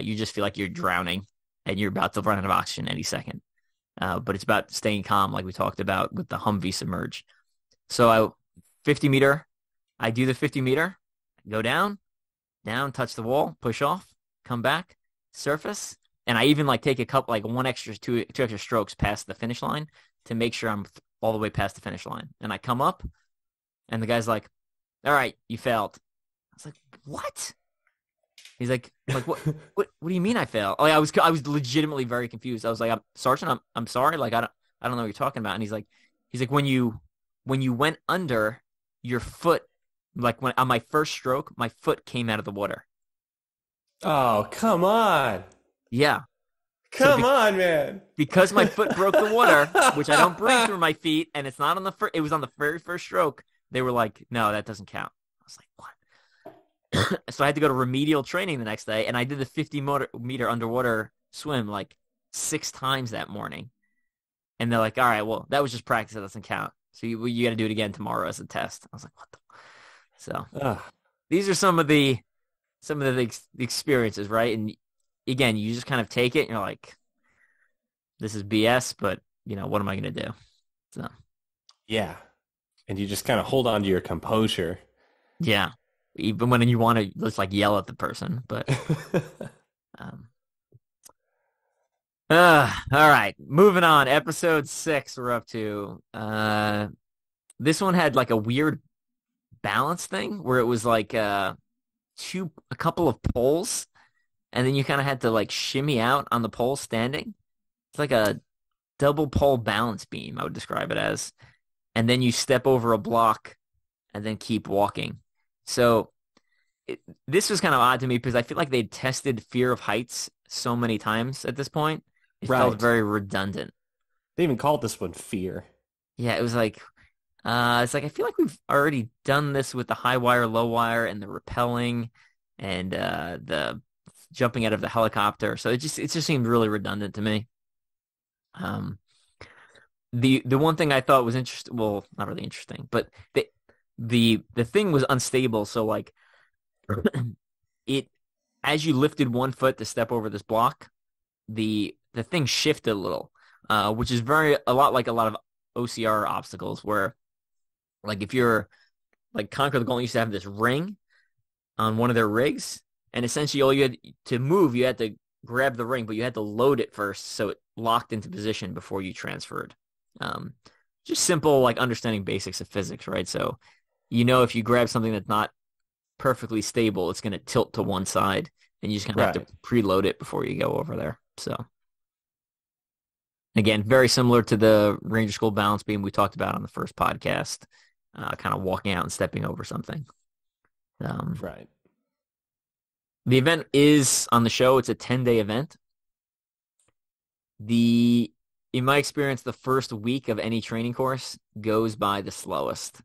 You just feel like you're drowning and you're about to run out of oxygen any second. But it's about staying calm, like we talked about with the Humvee submerge. So 50 meter, I do the 50 meter, go down, touch the wall, push off, come back, surface, and I even like take a couple, like two extra strokes past the finish line to make sure I'm all the way past the finish line. And I come up, and the guy's like, "All right, you failed." I was like, "What?" He's like what do you mean I failed? Oh, yeah, I was legitimately very confused. I was like, Sergeant, I'm sorry. Like, I don't know what you're talking about. And he's like, when you went under, your foot, like when on my first stroke, my foot came out of the water. Oh, come on. Yeah. So Come on, man. because my foot broke the water, which I don't breathe through my feet, and it's not on the first, it was on the very first stroke. They were like, "No, that doesn't count." I was like, "What?" So I had to go to remedial training the next day, and I did the 50-meter underwater swim like 6 times that morning. And they're like, "All right, well, that was just practice. That doesn't count. So you got to do it again tomorrow as a test." I was like, "What the?" So Ugh. these are some of the experiences, right? And again, you just kind of take it, and you're like, "This is BS," but what am I going to do? So Yeah. And you just kind of hold on to your composure. yeah, even when you want to just like yell at the person, but um, all right, moving on. Episode 6, we're up to. This one had like a weird balance thing where it was like a couple of poles, and then you kind of had to like shimmy out on the pole standing. It's like a double pole balance beam, I would describe it as. And then you step over a block and then keep walking. So this was kind of odd to me because I feel like they'd tested fear of heights so many times at this point. It felt Right. very redundant. They even called this one Fear. Yeah, it was like it's like I feel like we've already done this with the high wire, low wire, and the rappelling and the jumping out of the helicopter. So it just seemed really redundant to me. Um, the one thing I thought was interesting, well, not really interesting, but the thing was unstable. So like it, as you lifted one foot to step over this block, the thing shifted a little, which is a lot like a lot of OCR obstacles where like if you're like Conquer the Golden used to have this ring on one of their rigs, and essentially all you had to move, you had to grab the ring, but you had to load it first so it locked into position before you transferred. Um, just simple like understanding basics of physics, right? So if you grab something that's not perfectly stable, it's going to tilt to one side, and you just kind of have Right. to preload it before you go over there. So again, very similar to the Ranger School balance beam we talked about on the first podcast, kind of walking out and stepping over something. Um, Right. the event is on the show. It's a 10-day event. In my experience, the first week of any training course goes by the slowest.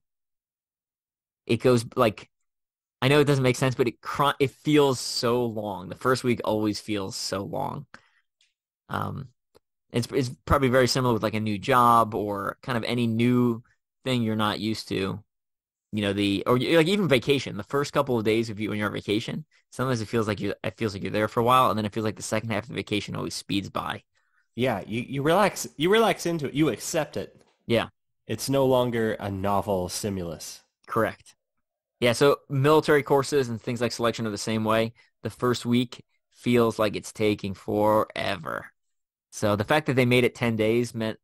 It goes like, I know it doesn't make sense, but it feels so long. The first week always feels so long. Um, it's probably very similar with like a new job or kind of any new thing you're not used to. Or like even vacation. The first couple of days of you when you're on vacation, sometimes it feels like you're there for a while, and then it feels like the second half of the vacation always speeds by. Yeah, you relax into it. You accept it. Yeah, It's no longer a novel stimulus. correct. Yeah, so military courses and things like selection are the same way. The first week feels like it's taking forever. So the fact that they made it 10 days meant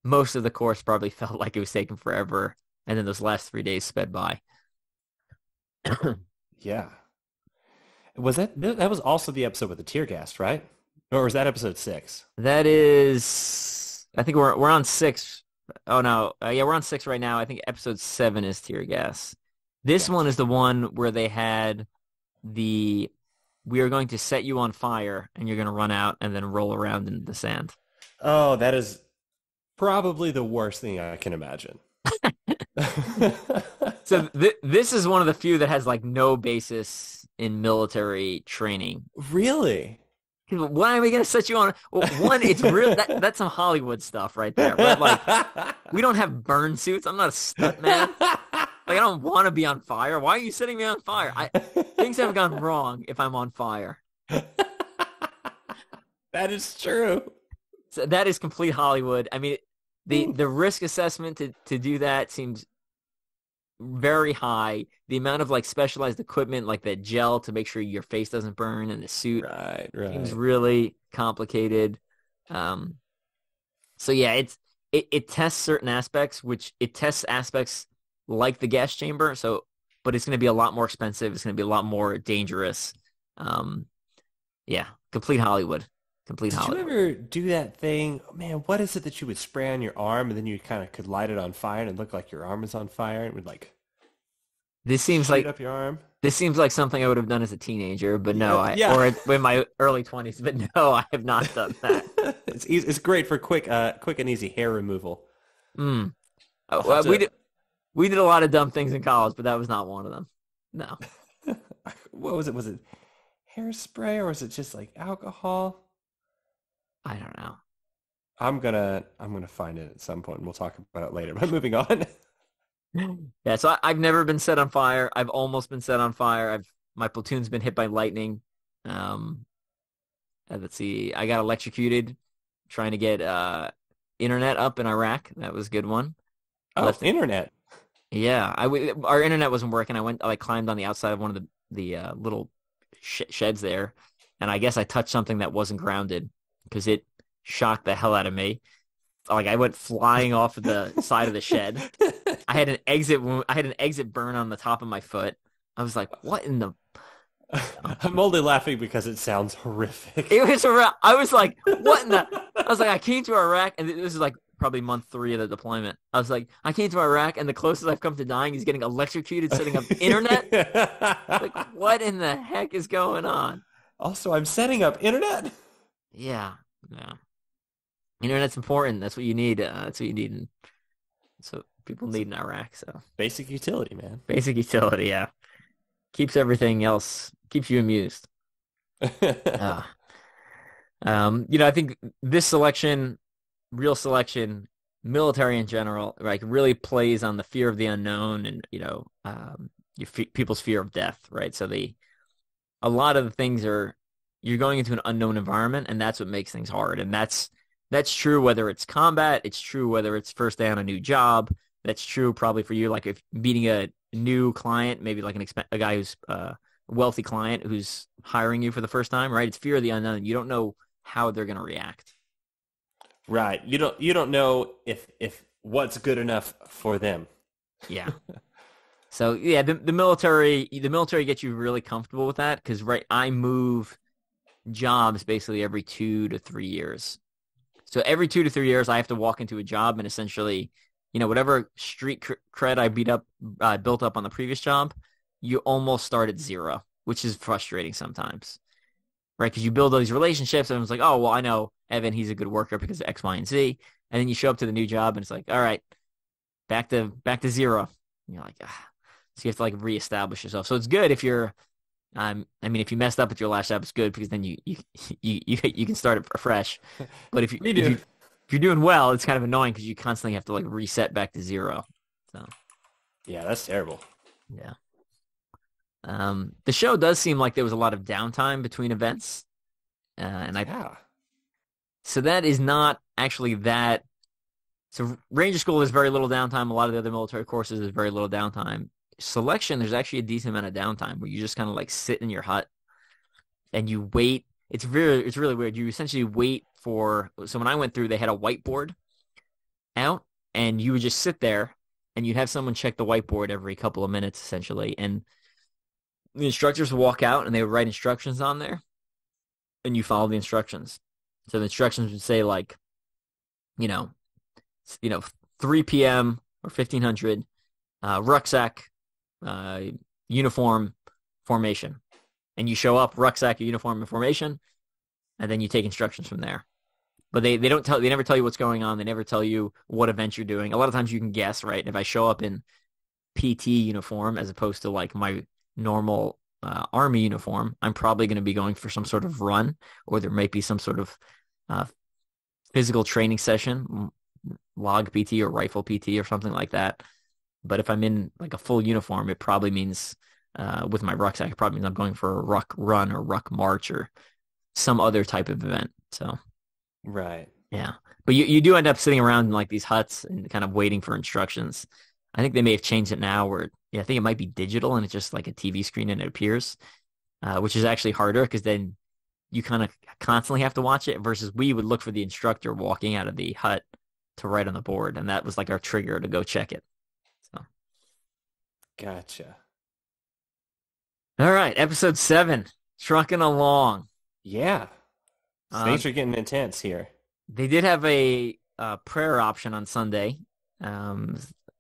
most of the course probably felt like it was taking forever. And then those last 3 days sped by. Yeah. Was that was also the episode with the tear gas, right? Or was that episode 6? That is, I think we're on 6. Oh no, yeah, we're on 6 right now. I think episode 7 is tear gas. This one Gotcha. is the one where they had the we are going to set you on fire and you're going to run out and then roll around in the sand. Oh, that is probably the worst thing I can imagine. So this is one of the few that has like no basis in military training. Really? Why are we going to set you on? Well, one, it's real. That's some Hollywood stuff right there. Right? Like we don't have burn suits. I'm not a stuntman. Like I don't want to be on fire. Why are you setting me on fire? Things have gone wrong if I'm on fire. That is true. So that is complete Hollywood. I mean, the risk assessment to do that seems very high. The amount of like specialized equipment, like that gel to make sure your face doesn't burn and the suit Right, seems right. really complicated. Um, so yeah, it tests certain aspects, which it tests aspects like the gas chamber. So, but it's going to be a lot more expensive. It's going to be a lot more dangerous. Um, yeah, complete Hollywood. Complete Did you Hollywood. ever do that thing? Man, what is it that you would spray on your arm and then you kind of could light it on fire and it looked like your arm was on fire and it would like This seems shoot like up your arm? this seems like something I would have done as a teenager, but no, Yeah. or in my early 20s, but no, I have not done that. It's easy, it's great for quick and easy hair removal. Mm. I'll have Well, to. we did a lot of dumb things in college, but that was not one of them. No, What was it? Was it hairspray or was it just like alcohol? I don't know. I'm gonna find it at some point and we'll talk about it later. But moving on. Yeah, so I've never been set on fire. I've almost been set on fire. My platoon's been hit by lightning. Um, let's see, I got electrocuted trying to get internet up in Iraq. That was a good one. Oh, Left, internet. yeah, our internet wasn't working. I like climbed on the outside of one of the little sheds there, and I guess I touched something that wasn't grounded because it shocked the hell out of me. Like I went flying off of the side of the shed. I had an exit wound. I had an exit burn on the top of my foot. I was like, "What in the?" I'm only laughing because it sounds horrific. It was around. I was like, "What in the?" I was like, "I came to Iraq, and this is like probably month 3 of the deployment." I was like, "I came to Iraq, and the closest I've come to dying is getting electrocuted, setting up internet. Like, what in the heck is going on?" Also, I'm setting up internet. Yeah, yeah. Internet's important. That's what you need. That's what you need. That's what people need in Iraq. So Basic utility, man. basic utility. Yeah, keeps everything else keeps you amused. Uh, I think this selection, real selection, military in general, like really plays on the fear of the unknown and people's fear of death, right? So a lot of the things are you're going into an unknown environment, and that's what makes things hard. And that's true whether it's combat, it's true whether it's first day on a new job. That's true probably for you, like if meeting a new client, maybe like a guy who's a wealthy client who's hiring you for the first time, right? It's fear of the unknown. You don't know how they're going to react. Right. You don't know if what's good enough for them. Yeah. So yeah, the military gets you really comfortable with that because right, I move jobs basically every 2 to 3 years. So every 2 to 3 years, I have to walk into a job and essentially, whatever street cred I built up on the previous job, you almost start at zero, which is frustrating sometimes, right? Because you build all these relationships, and it's like, oh, well, I know Evan, he's a good worker because of X, Y, and Z, and then you show up to the new job, and it's like, all right, back to zero. And you're like, ah. So you have to like reestablish yourself. So it's good if you're if you messed up at your last job, it's good because then you can start it fresh. But if Me too. you're doing well, it's kind of annoying because you constantly have to like reset back to zero. So Yeah, that's terrible. yeah. The show does seem like there was a lot of downtime between events, and Yeah. so that is not actually that. So Ranger School is very little downtime. A lot of the other military courses is very little downtime. selection, there's actually a decent amount of downtime where you just kind of like sit in your hut and you wait. It's really weird. You essentially wait for, so when I went through, they had a whiteboard out and you would just sit there and you'd have someone check the whiteboard every couple of minutes essentially. And the instructors would walk out and they would write instructions on there and you follow the instructions. So the instructions would say like, you know, 3 p.m. or 1500, rucksack, uniform, formation. And you show up, rucksack, uniform, and formation, and then you take instructions from there. But they never tell you what's going on. They never tell you what event you're doing. A lot of times you can guess, right? If I show up in PT uniform as opposed to like my normal Army uniform, I'm probably going to be going for some sort of run, or there might be some sort of physical training session, log PT or rifle PT or something like that. But if I'm in like a full uniform, it probably means with my rucksack, it probably means I'm going for a ruck run or ruck march or some other type of event. So, Right. yeah. But you do end up sitting around in like these huts and kind of waiting for instructions. I think they may have changed it now where, yeah, I think it might be digital and it's just like a TV screen and it appears, which is actually harder because then you kind of constantly have to watch it versus we would look for the instructor walking out of the hut to write on the board. And that was like our trigger to go check it. So, Gotcha. all right. Episode 7, trucking along. Yeah. Things are getting intense here. They did have a prayer option on Sunday.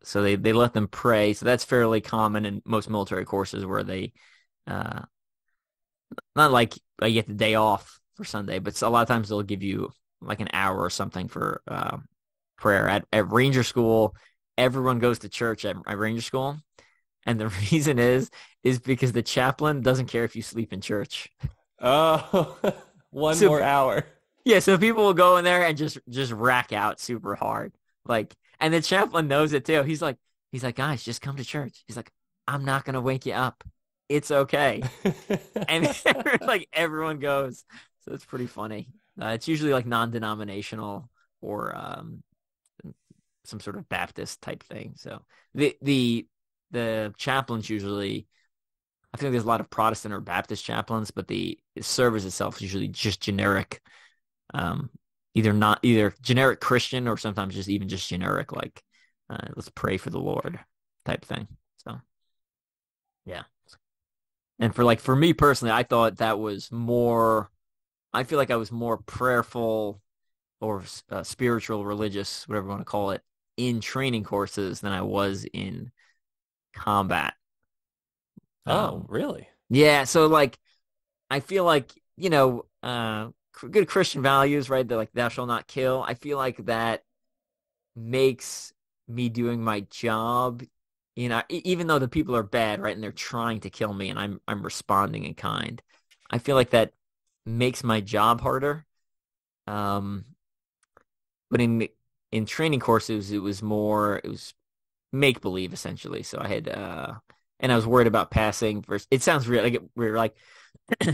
So they let them pray. So that's fairly common in most military courses where they, not like you get the day off for Sunday, but a lot of times they'll give you like an hour or something for prayer. At Ranger School, everyone goes to church at Ranger School. And the reason is because the chaplain doesn't care if you sleep in church. Oh, one more hour. Yeah, so people will go in there and just rack out super hard. Like, and the chaplain knows it too. He's like, guys, just come to church. He's like, I'm not gonna wake you up. It's okay. And like everyone goes. So it's pretty funny. It's usually like non-denominational or some sort of Baptist type thing. So the chaplains usually, I think there's a lot of Protestant or Baptist chaplains, but the service itself is usually just generic, either generic Christian or sometimes just even just generic, like, let's pray for the Lord type thing. So, yeah. And for me personally, I thought that was more, I feel like I was more prayerful or spiritual, religious, whatever you want to call it, in training courses than I was in combat. Oh, really? Yeah. So like, I feel like, good Christian values, right? They're like, thou shalt not kill. I feel like that makes me doing my job, even though the people are bad, right? And they're trying to kill me and I'm responding in kind. I feel like that makes my job harder. But in training courses, it was make believe essentially. So I had, and I was worried about passing versus, it sounds real, like we're like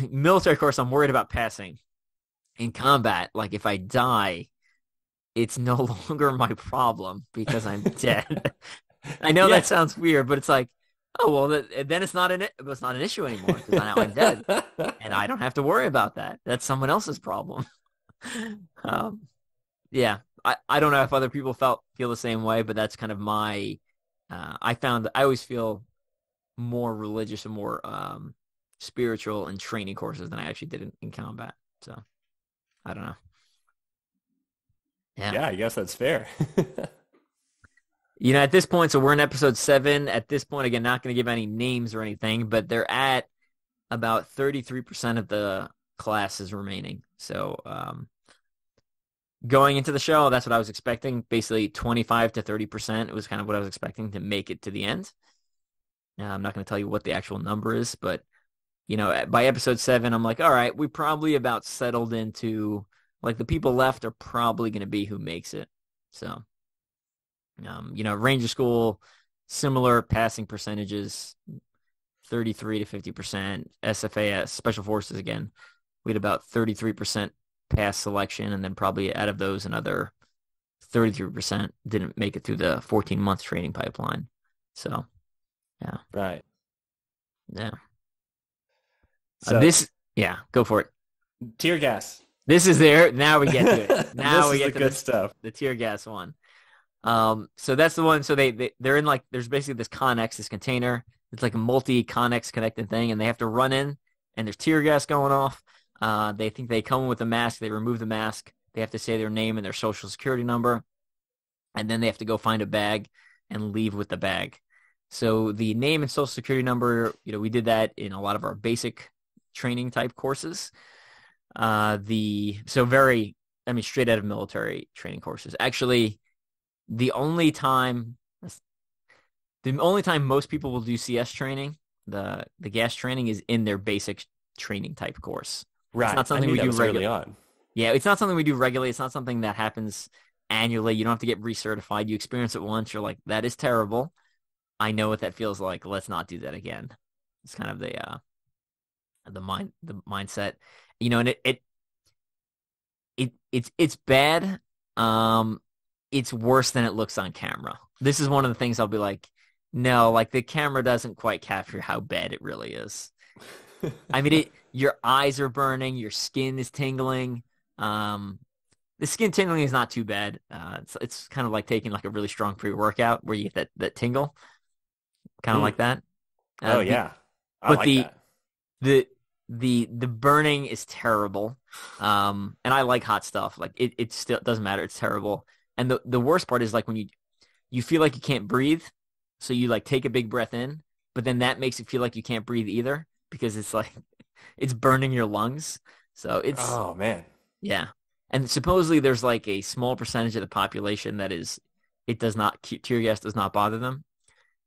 military course. I'm worried about passing. In combat, like if I die, it's no longer my problem because I'm dead. I know that sounds weird, but it's like, oh well, then it's not an issue anymore because now I'm dead, and I don't have to worry about that. That's someone else's problem. Yeah, I don't know if other people feel the same way, but that's kind of my. I found I always feel more religious and more spiritual in training courses than I actually did in combat. So. I don't know. Yeah, I guess that's fair. At this point, so we're in episode 7. At this point, again, not going to give any names or anything, but they're at about 33% of the classes remaining. So going into the show, that's what I was expecting. Basically, 25 to 30%. It was kind of what I was expecting to make it to the end. I'm not going to tell you what the actual number is, but by episode 7, I'm like, all right, we probably about settled into, like, the people left are probably going to be who makes it. So, Ranger School, similar passing percentages, 33 to 50%. SFAS, Special Forces, again, we had about 33% pass selection, and then probably out of those, another 33% didn't make it through the 14-month training pipeline. So, Yeah. Right. Yeah. So Go for it. tear gas. This is there. Now we get to it. Now This we is the get to good stuff. the tear gas one. So that's the one. So they're in like, there's basically this Connex, this container. It's like a multi-Connex connected thing, and they have to run in, and there's tear gas going off. They think they come in with a mask. They remove the mask. They have to say their name and their social security number, and then they have to go find a bag and leave with the bag. So the name and social security number, we did that in a lot of our basic training type courses. Straight out of military training courses. Actually, the only time most people will do CS training, the gas training, is in their basic training type course. Right. It's not something we do early on. Yeah, it's not something we do regularly. It's not something that happens annually. You don't have to get recertified. You experience it once. You're like, that is terrible. I know what that feels like. Let's not do that again. It's kind of the mindset, and it's bad. It's worse than it looks on camera. This is one of the things I'll be like, no, like the camera doesn't quite capture how bad it really is. I mean, your eyes are burning, your skin is tingling. The skin tingling is not too bad. It's kind of like taking like a really strong pre-workout where you get that tingle, kind of like that. Oh yeah, I like that. The burning is terrible. And I like hot stuff. Like it still doesn't matter. It's terrible. And the worst part is like when you feel like you can't breathe, so you like take a big breath in, but then that makes it feel like you can't breathe either because it's like it's burning your lungs. So it's oh man, yeah. And supposedly there's like a small percentage of the population that tear gas does not bother them.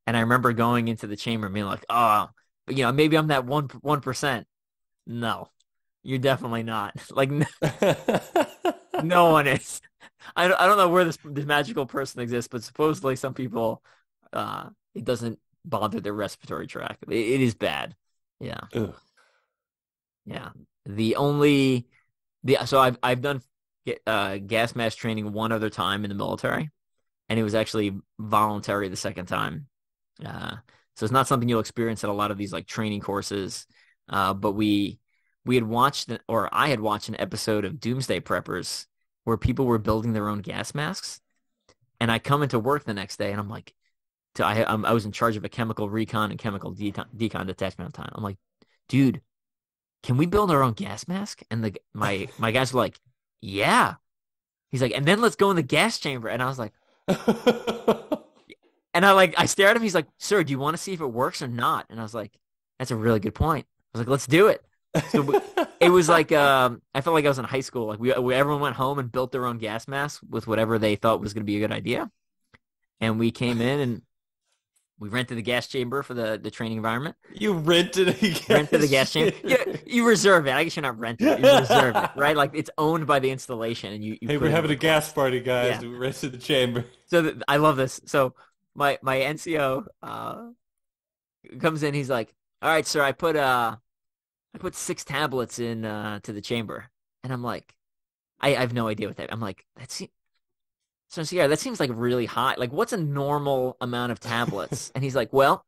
And I remember going into the chamber and being like, oh, but maybe I'm that 1%. No, you're definitely not. Like no one is. I don't know where this magical person exists, but supposedly some people, it doesn't bother their respiratory tract. It is bad. Yeah. Ugh. Yeah. So I've done gas mask training one other time in the military, and it was actually voluntary the second time. So it's not something you'll experience at a lot of these like training courses. But we had watched, or I had watched an episode of Doomsday Preppers where people were building their own gas masks. And I come into work the next day and I'm like, I was in charge of a chemical recon and chemical decon detachment at the time. I'm like, dude, can we build our own gas mask? And my guys were like, yeah. He's like, and then let's go in the gas chamber. And I was like, and I stared at him. He's like, sir, do you want to see if it works or not? And I was like, that's a really good point. I was like, let's do it. So it was like, I felt like I was in high school. Like everyone went home and built their own gas mask with whatever they thought was going to be a good idea. And we came in and we rented the gas chamber for the training environment. You rented the gas chamber. Yeah, you reserve it. I guess you're not renting it. You reserve it, right? Like it's owned by the installation, and you hey, we're having a gas party, guys. Yeah. We rented the chamber. So I love this. So my NCO comes in. He's like, "All right, sir, I put 6 tablets in to the chamber," and I'm like, I have no idea what that. I'm like, that seems like really high. Like, what's a normal amount of tablets? And he's like, well,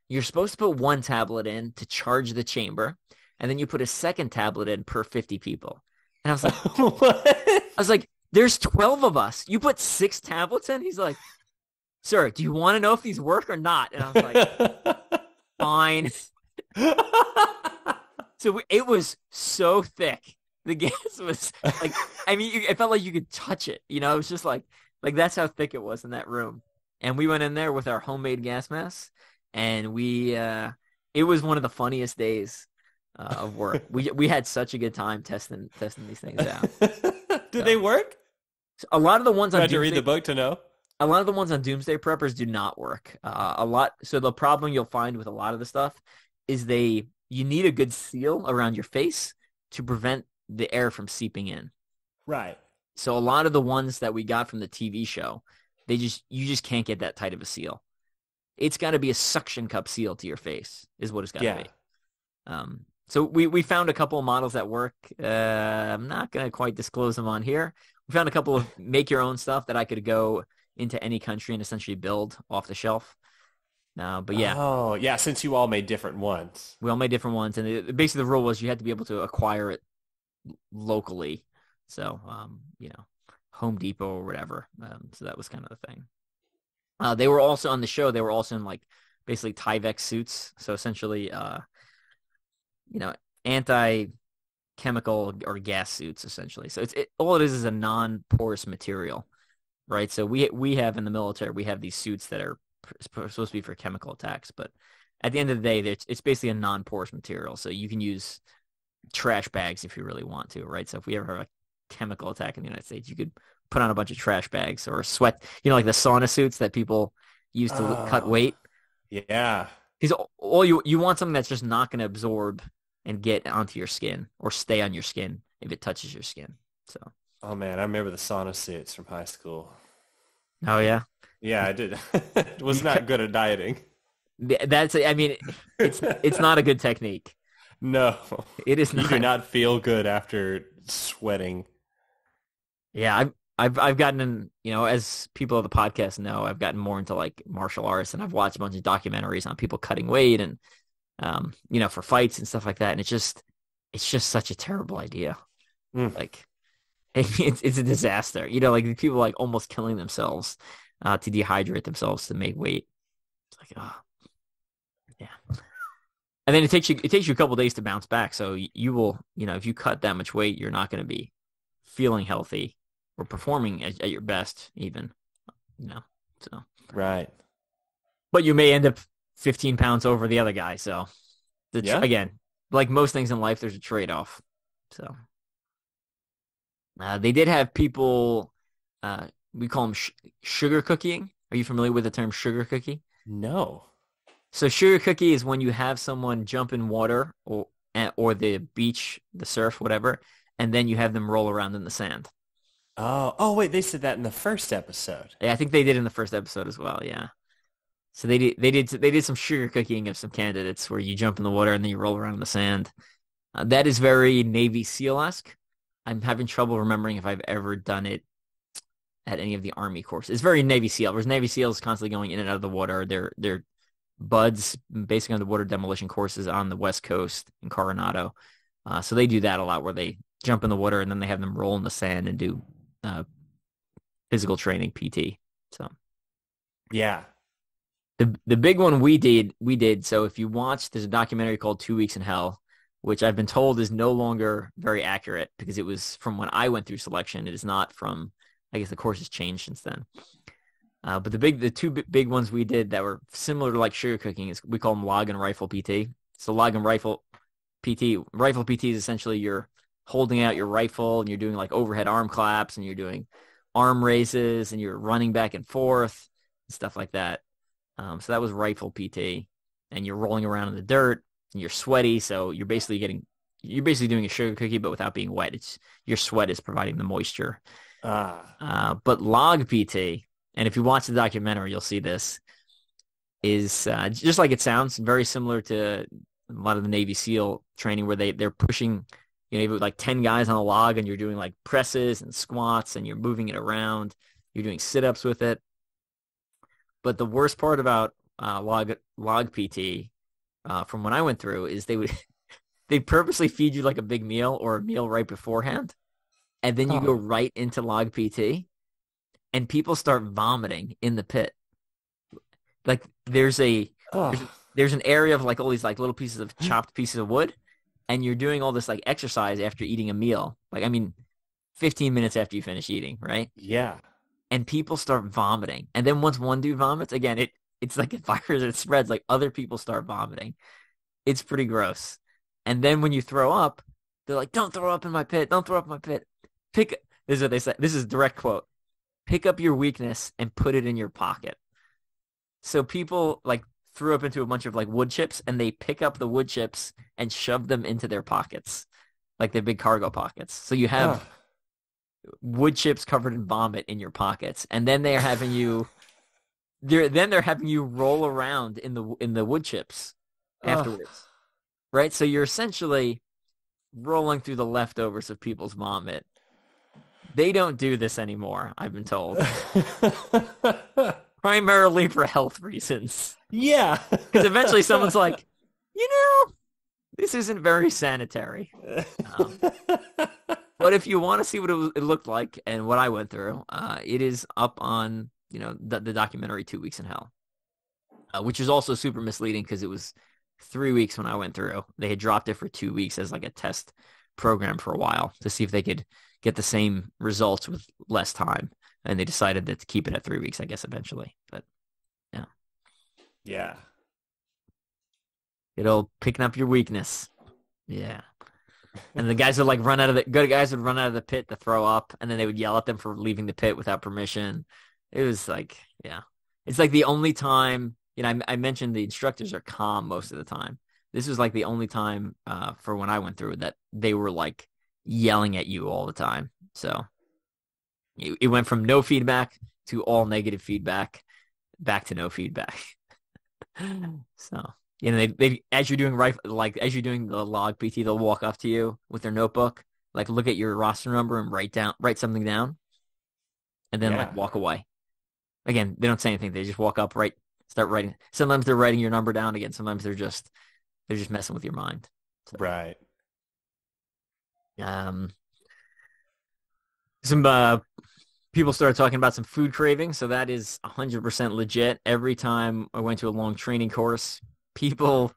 you're supposed to put 1 tablet in to charge the chamber, and then you put a second tablet in per 50 people. And I was like, what? I was like, there's 12 of us. You put 6 tablets in? He's like, sir, do you want to know if these work or not? And I was like, fine. So it was so thick. The gas was like, I mean, it felt like you could touch it. It was just like that's how thick it was in that room. And we went in there with our homemade gas masks, and it was one of the funniest days of work. We had such a good time testing these things out. Did they work? So a lot of the ones I had to read the book to know. A lot of the ones on Doomsday Preppers do not work. So the problem you'll find with a lot of the stuff is you need a good seal around your face to prevent the air from seeping in. Right. So a lot of the ones that we got from the TV show, you just can't get that tight of a seal. It's got to be a suction cup seal to your face is what it's got to be. So we found a couple of models that work. I'm not going to quite disclose them on here. We found a couple of make your own stuff that I could go into any country and essentially build off the shelf. No, but yeah, Oh, yeah, since you all made different ones. we all made different ones, and basically the rule was you had to be able to acquire it locally. So, Home Depot or whatever. So that was kind of the thing. They were also on the show. They were also in like basically Tyvek suits. So essentially, you know, anti-chemical or gas suits essentially. So all it is a non-porous material, right? So we have in the military, we have these suits that are supposed to be for chemical attacks, but at the end of the day, it's basically a non-porous material. So you can use trash bags if you really want to, right? So if we ever have a chemical attack in the United States, you could put on a bunch of trash bags or sweat, like the sauna suits that people use to cut weight. Yeah. Because all you want something that's just not going to absorb and get onto your skin or stay on your skin if it touches your skin. So. Oh man, I remember the sauna suits from high school. Oh yeah. Yeah, I did. Was not good at dieting. I mean, it's not a good technique. No, it is not. You do not feel good after sweating. Yeah, I've gotten in, as people of the podcast know, I've gotten more into like martial arts, and I've watched a bunch of documentaries on people cutting weight and, for fights and stuff like that. And it's just such a terrible idea. Like it's a disaster, like people like almost killing themselves, to dehydrate themselves to make weight. It's like, oh, yeah. And then it takes you a couple of days to bounce back. So you will, if you cut that much weight, you're not going to be feeling healthy or performing at your best even, so. Right. But you may end up 15 pounds over the other guy. So again, like most things in life, there's a trade-off. So they did have people, we call them sugar cooking. Are you familiar with the term sugar cookie? No. So sugar cookie is when you have someone jump in water or the beach, the surf, whatever, and then you have them roll around in the sand. Oh, wait, they said that in the first episode. Yeah, I think they did in the first episode as well. Yeah. So they did some sugar cooking of some candidates where you jump in the water and then you roll around in the sand. That is very Navy SEAL-esque. I'm having trouble remembering if I've ever done it at any of the Army courses. It's very Navy SEAL, whereas Navy SEALs constantly going in and out of the water. They're buds basically on the water demolition courses on the West Coast in Coronado. So they do that a lot where they jump in the water and then they have them roll in the sand and do physical training, PT. So yeah. The big one we did. So if you watch, there's a documentary called 2 Weeks in Hell, which I've been told is no longer very accurate because it was from when I went through selection. It is not from, I guess the course has changed since then. But the two big ones we did that were similar to like sugar cooking is we call them log and rifle PT. So log and rifle PT is essentially you're holding out your rifle and you're doing like overhead arm claps and you're doing arm raises and you're running back and forth and stuff like that. So that was rifle PT, and you're rolling around in the dirt and you're sweaty. So you're basically doing a sugar cookie, but without being wet. It's your sweat is providing the moisture. But log PT, and if you watch the documentary, you'll see this, is just like it sounds, very similar to a lot of the Navy SEAL training where they're pushing, you have like 10 guys on a log and you're doing like presses and squats and you're moving it around. You're doing sit-ups with it. But the worst part about log PT from when I went through is they purposely feed you like a big meal or a meal right beforehand. And then you go right into log PT and people start vomiting in the pit. Like there's an area of like all these like little pieces of chopped pieces of wood, and you're doing all this like exercise after eating a meal. Like, 15 minutes after you finish eating, right? Yeah. And people start vomiting. And then once one dude vomits, again, it's like a virus that spreads, like other people start vomiting. It's pretty gross. And then when you throw up, they're like, don't throw up in my pit. Don't throw up in my pit. This is what they say. This is a direct quote. Pick up your weakness and put it in your pocket. So people like threw up into a bunch of like wood chips and they pick up the wood chips and shove them into their pockets, like their big cargo pockets. So you have wood chips covered in vomit in your pockets. And then they're having you roll around in the wood chips afterwards. Right? So you're essentially rolling through the leftovers of people's vomit. They don't do this anymore, I've been told. primarily for health reasons. Yeah. Because eventually someone's like, you know, this isn't very sanitary. Um, but if you want to see what it looked like and what I went through, it is up on, the documentary 2 Weeks in Hell, which is also super misleading because it was 3 weeks when I went through. They had dropped it for 2 weeks as like a test program for a while to see if they could get the same results with less time. And they decided to keep it at 3 weeks, I guess, eventually. But yeah. Yeah. It'll picking up your weakness. Yeah. And the guys would like run out of the good guys would run out of the pit to throw up, and then they would yell at them for leaving the pit without permission. It was like, yeah. It's like the only time, I mentioned the instructors are calm most of the time. This was like the only time for when I went through that they were like yelling at you all the time. So it went from no feedback to all negative feedback, back to no feedback. So, they as you're doing as you're doing the log PT, they'll walk up to you with their notebook, like look at your roster number and write something down, and then like walk away. Again, they don't say anything. They just walk up, start writing. Sometimes they're writing your number down. Again, sometimes they're just messing with your mind. So, right. Some people started talking about some food cravings, so that is 100% legit. Every time I went to a long training course, a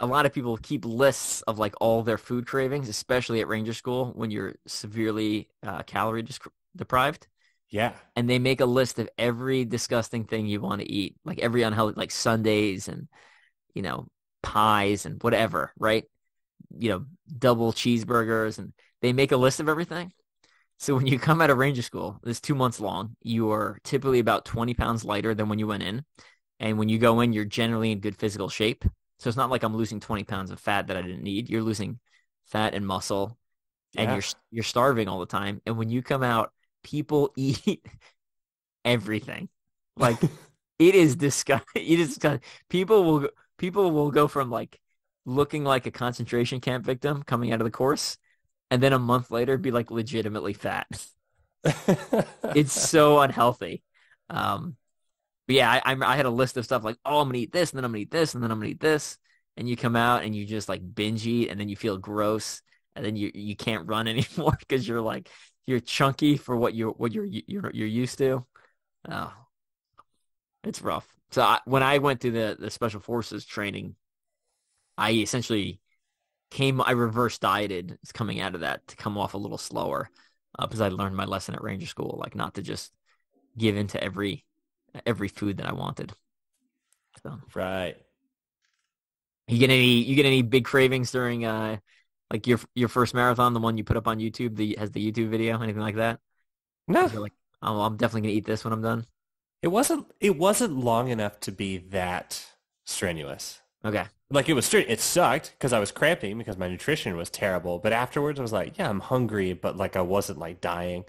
lot of people keep lists of like all their food cravings, especially at Ranger School when you're severely calorie deprived. Yeah. And they make a list of every disgusting thing you want to eat, like every unhealthy, like sundaes and, pies and whatever, right? Double cheeseburgers, and they make a list of everything. So when you come out of Ranger School, it's 2 months long, you are typically about 20 pounds lighter than when you went in. And when you go in, you're generally in good physical shape. So it's not like I'm losing 20 pounds of fat that I didn't need. You're losing fat and muscle, and you're starving all the time. And when you come out, people eat everything. Like it is disgusting. It is disgusting. People will go from like looking like a concentration camp victim coming out of the course, and then a month later be like legitimately fat. It's so unhealthy. But yeah, I had a list of stuff like, oh, I'm gonna eat this, and then I'm gonna eat this, and then I'm gonna eat this, and you come out and you just like binge eat, and then you feel gross, and then you can't run anymore because you're chunky for what you're used to. Oh, it's rough. So when I went through the special forces training, I essentially I reverse dieted coming out of that to come off a little slower because I learned my lesson at Ranger School, like not to just give into every food that I wanted. So right. You get any big cravings during like your first marathon, the one you put up on YouTube, has the YouTube video, anything like that? No. You're like, oh, I'm definitely gonna eat this when I'm done. It wasn't long enough to be that strenuous. Okay. Like it sucked because I was cramping because my nutrition was terrible. But afterwards I was like, yeah, I'm hungry, but like I wasn't like dying.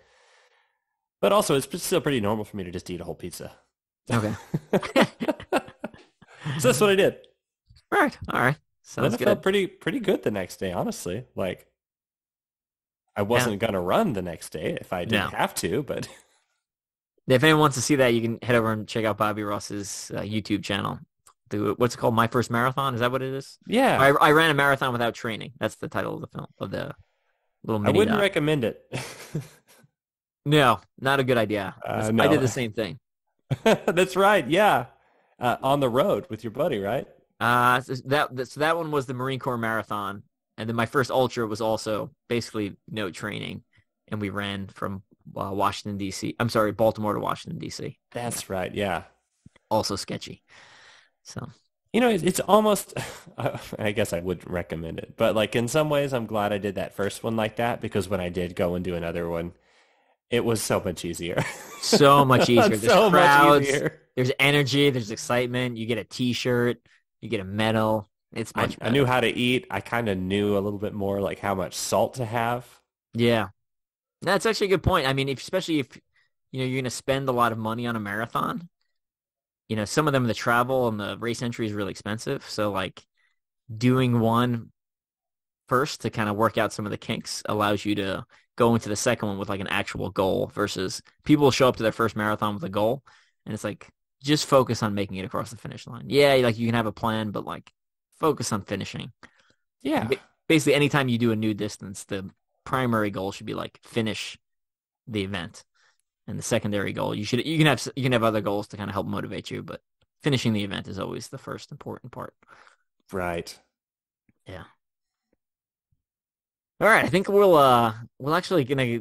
But also it's still pretty normal for me to just eat a whole pizza. Okay. So that's what I did. All right. Sounds then good. I felt pretty good the next day, honestly. Like I wasn't gonna run the next day if I didn't have to, but if anyone wants to see that, you can head over and check out Bobby Ross's YouTube channel. What's it called? My First Marathon? Is that what it is? Yeah. I ran a marathon without training. That's the title of the film, of the little mini I wouldn't recommend it. No, not a good idea. No. I did the same thing. That's right. Yeah. On the road with your buddy, right? So that one was the Marine Corps Marathon. And then my first ultra was also basically no training. And we ran from Washington, D.C. I'm sorry, Baltimore to Washington, D.C. That's right. Yeah. Also sketchy. So, it's almost, I guess I wouldn't recommend it, but like in some ways I'm glad I did that first one like that because when I did go and do another one, it was so much easier. So much easier. There's so crowds, much easier. There's energy, there's excitement. You get a t-shirt, you get a medal. It's much better. I knew how to eat. I kind of knew a little bit more like how much salt to have. Yeah. That's actually a good point. I mean, especially if you're going to spend a lot of money on a marathon, some of them, the travel and the race entry is really expensive. So like doing one first to kind of work out some of the kinks allows you to go into the second one with like an actual goal versus people show up to their first marathon with a goal And it's like, just focus on making it across the finish line. Yeah, like you can have a plan, but like focus on finishing. Yeah. Basically, anytime you do a new distance, the primary goal should be like finish the event, and the secondary goal you can have other goals to kind of help motivate you, but finishing the event is always the first important part. Right. Yeah. All right, I think we'll actually gonna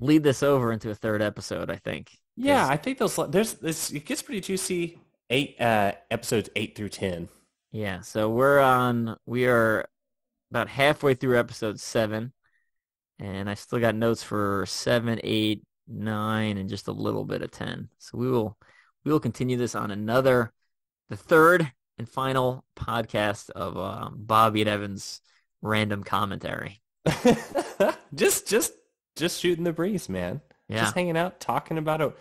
lead this over into a third episode. I think. Yeah, I think there's this. It gets pretty juicy. Episodes 8 through 10. Yeah, so we are about halfway through episode 7, and I still got notes for 7, 8, 9, and just a little bit of 10. So we will continue this on the third and final podcast of Bobby and Evan's random commentary. just shooting the breeze, man. Yeah. Just hanging out, talking about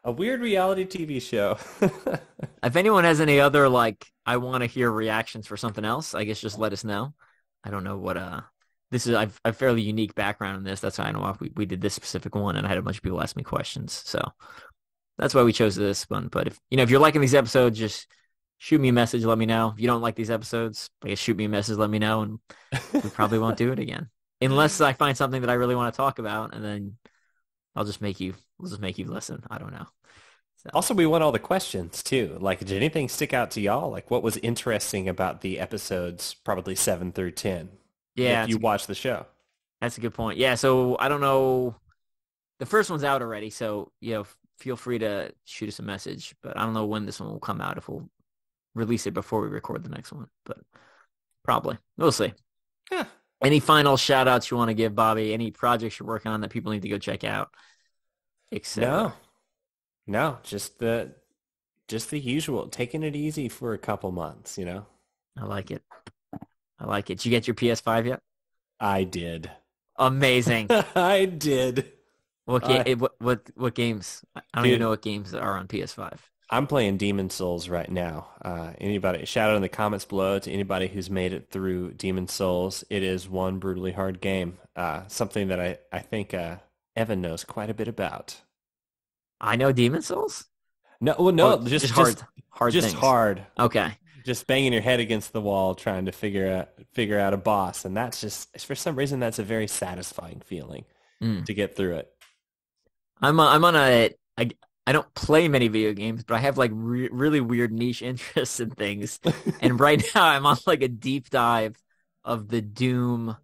a weird reality TV show. If anyone has any other, like, I want to hear reactions for something else, I guess just let us know. I don't know what this is. I've a fairly unique background in this. That's why I know why we did this specific one, and I had a bunch of people ask me questions. So that's why we chose this one. But if you're liking these episodes, just shoot me a message, let me know. If you don't like these episodes, I guess shoot me a message, let me know, and we probably won't do it again. Unless I find something that I really want to talk about, and then we'll just make you listen. I don't know. So. Also, we want all the questions too. Like, did anything stick out to y'all? Like, what was interesting about the episodes, probably 7 through 10? Yeah, if you watch the show. That's a good point. Yeah, so I don't know. The first one's out already, so feel free to shoot us a message. But I don't know when this one will come out. If we'll release it before we record the next one, but probably we'll see. Yeah. Any final shout outs you want to give, Bobby? Any projects you're working on that people need to go check out? No, just the usual, taking it easy for a couple months, I like it. Did you get your PS5 yet? I did. Amazing. I did. What games? I don't even know what games are on PS5. I'm playing Demon Souls right now. Anybody, shout out in the comments below to anybody who's made it through Demon Souls. It is one brutally hard game. Something that I think Evan knows quite a bit about. I know Demon Souls? No, well, no, just hard just things. hard. Okay. Just banging your head against the wall trying to figure out a boss, and that's just, for some reason, that's a very satisfying feeling to get through it. I'm on I don't play many video games, but I have like really weird niche interests in things. And right now I'm on like a deep dive of the Doom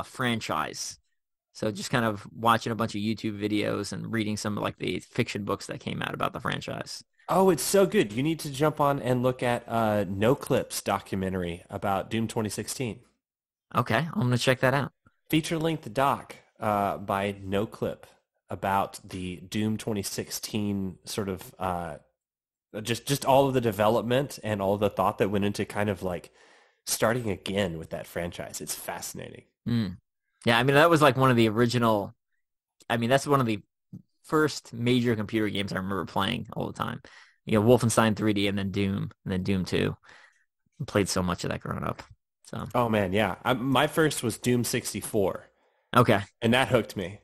franchise. So just kind of watching a bunch of YouTube videos and reading some of like the fiction books that came out about the franchise. Oh, it's so good. You need to jump on and look at NoClip's documentary about Doom 2016. Okay, I'm going to check that out. Feature-length doc by NoClip about the Doom 2016 sort of just all of the development and all the thought that went into kind of like starting again with that franchise. It's fascinating. Yeah, I mean, that was like one of the original, that's one of the first major computer games I remember playing all the time. Wolfenstein 3D and then Doom 2. I played so much of that growing up. So. Oh man, yeah. My first was Doom 64. Okay. And that hooked me.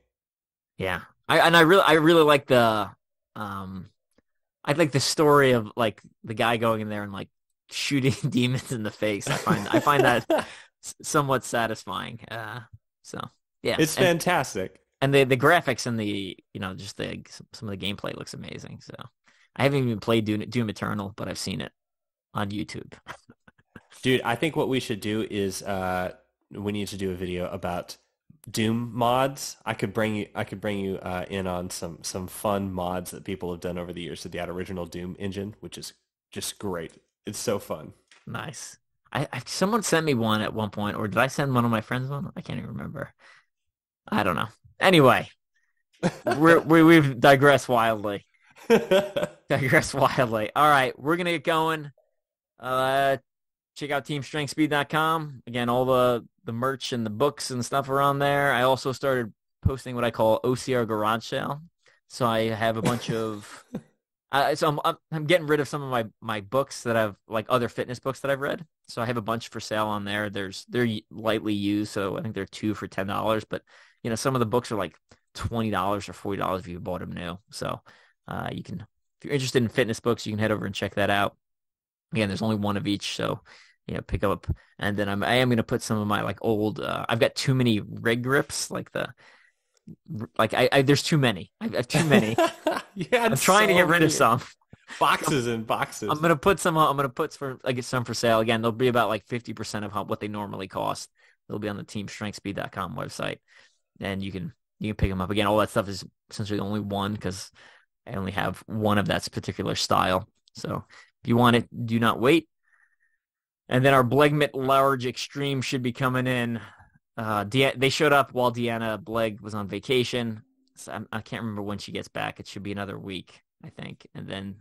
Yeah. I really like the I like the story of like the guy going in there and like shooting demons in the face. I find that somewhat satisfying. So yeah, it's fantastic. And the graphics and the just some of the gameplay looks amazing. So I haven't even played Doom Eternal, but I've seen it on YouTube. Dude, I think what we should do is we need to do a video about Doom mods. I could bring you in on some fun mods that people have done over the years to that original Doom engine, which is just great. It's so fun. Nice. Someone sent me one at one point, or did I send one of my friends one? I can't even remember. I don't know. Anyway, we've digressed wildly. All right, we're gonna get going. Check out teamstrengthspeed.com. Again, all the merch and the books and stuff are on there. I also started posting what I call OCR garage sale. So I have a bunch of so I'm getting rid of some of my books that I've like other fitness books that I've read. So I have a bunch for sale on there. They're lightly used, so I think they're 2 for $10. But some of the books are like $20 or $40 if you bought them new. So you can you're interested in fitness books, you can head over and check that out. Again, there's only one of each, so pick up. And then I am going to put some of my like old. I've got too many rig grips, there's too many. I have too many. I'm trying to get rid of some. Boxes and boxes. I'm gonna put some. I get some for sale. Again, they'll be about like 50% of what they normally cost. They'll be on the teamstrengthspeed.com website, and you can pick them up. Again, all that stuff is essentially only one because I only have one of that particular style. So if you want it, do not wait. And then our Blegmit Large Extreme should be coming in. They showed up while Deanna Bleg was on vacation. So I can't remember when she gets back. It should be another week, I think. And then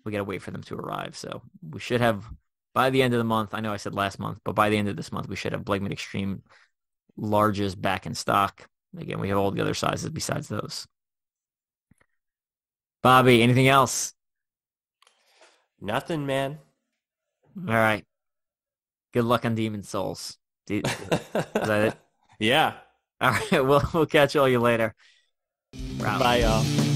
we got to wait for them to arrive. So we should have, by the end of the month, I know I said last month, but by the end of this month, we should have Blegmit Extreme Larges back in stock. Again, we have all the other sizes besides those. Bobby, anything else? Nothing, man. All right. Good luck on Demon Souls. Is that it? Yeah. All right. We'll catch all you later. Bye, y'all.